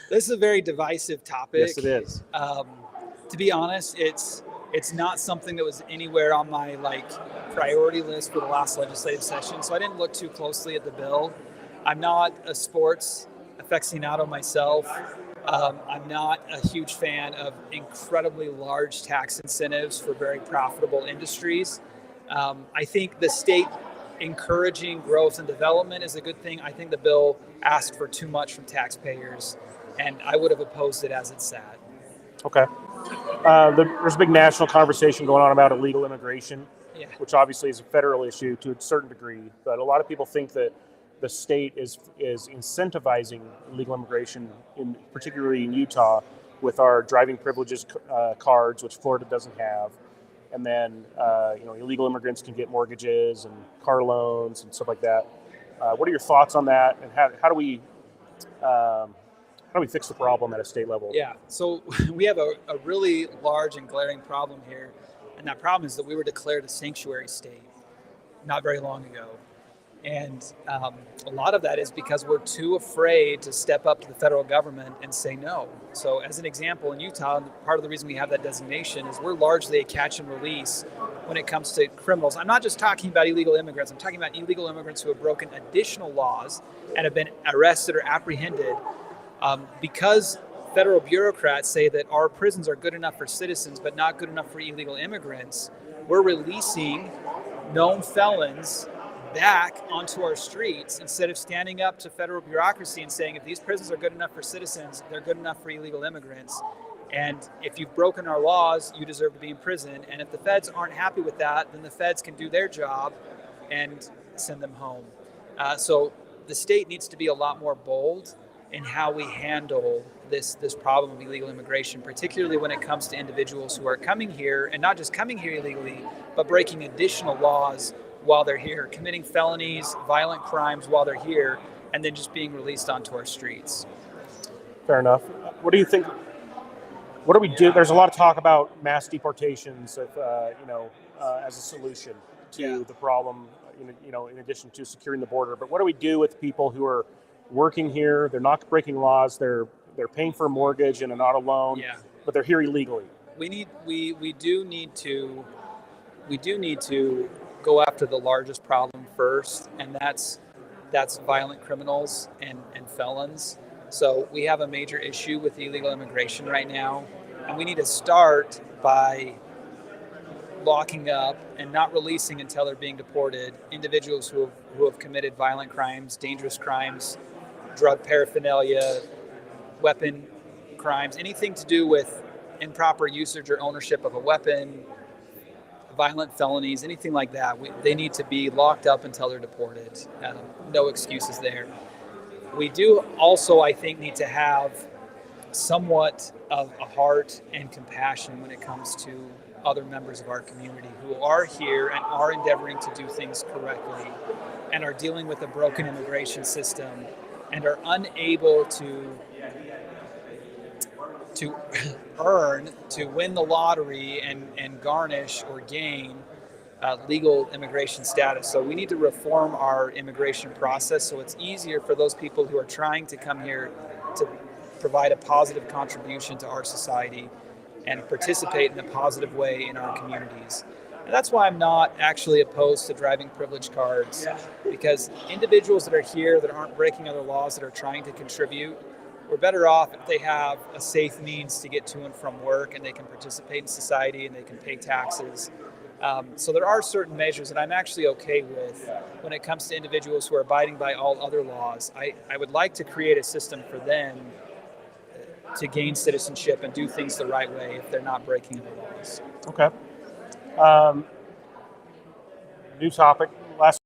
This is a very divisive topic. Yes, it is. To be honest, it's not something that was anywhere on my priority list for the last legislative session. So I didn't look too closely at the bill. I'm not a sports aficionado myself. I'm not a huge fan of incredibly large tax incentives for very profitable industries. I think the state encouraging growth and development is a good thing. I think the bill asked for too much from taxpayers, and I would have opposed it as it sat. Okay. There's a big national conversation going on about illegal immigration, which obviously is a federal issue to a certain degree. But a lot of people think that the state is incentivizing illegal immigration, particularly in Utah, with our driving privileges cards, which Florida doesn't have. And then, illegal immigrants can get mortgages and car loans and stuff like that. What are your thoughts on that? And how do we fix the problem at a state level? Yeah, so we have a really large and glaring problem here. And that problem is that we were declared a sanctuary state. not very long ago. And a lot of that is because we're too afraid to step up to the federal government and say no. So as an example, in Utah, part of the reason we have that designation is we're largely a catch and release when it comes to criminals. I'm not just talking about illegal immigrants. I'm talking about illegal immigrants who have broken additional laws and have been arrested or apprehended because federal bureaucrats say that our prisons are good enough for citizens but not good enough for illegal immigrants. We're releasing known felons back onto our streets instead of standing up to federal bureaucracy and saying, if these prisons are good enough for citizens, they're good enough for illegal immigrants. And if you've broken our laws, you deserve to be in prison. And if the feds aren't happy with that, then the feds can do their job and send them home. So the state needs to be a lot more bold in how we handle this problem of illegal immigration, particularly when it comes to individuals who are coming here, and not just coming here illegally, but breaking additional laws while they're here, committing felonies, violent crimes while they're here, and then just being released onto our streets. Fair enough. What do you think? What do we do? There's a lot of talk about mass deportations, as a solution to the problem. In addition to securing the border, but what do we do with people who are working here? They're not breaking laws. They're paying for a mortgage and an auto loan, but they're here illegally. We do need to go after the largest problem first, and that's violent criminals and felons. So we have a major issue with illegal immigration right now, and we need to start by locking up and not releasing until they're being deported individuals who have committed violent crimes, dangerous crimes, drug paraphernalia, weapon crimes, anything to do with improper usage or ownership of a weapon, violent felonies, anything like that. They need to be locked up until they're deported. No excuses there. We do also, I think, need to have somewhat of a heart and compassion when it comes to other members of our community who are here and are endeavoring to do things correctly and are dealing with a broken immigration system and are unable to win the lottery and garnish or gain legal immigration status. So we need to reform our immigration process so it's easier for those people who are trying to come here to provide a positive contribution to our society and participate in a positive way in our communities. And that's why I'm not actually opposed to driving privilege cards, because individuals that are here that aren't breaking other laws, that are trying to contribute, we're better off if they have a safe means to get to and from work and they can participate in society and they can pay taxes. So there are certain measures that I'm actually okay with when it comes to individuals who are abiding by all other laws. I would like to create a system for them to gain citizenship and do things the right way if they're not breaking the laws. Okay. New topic. Last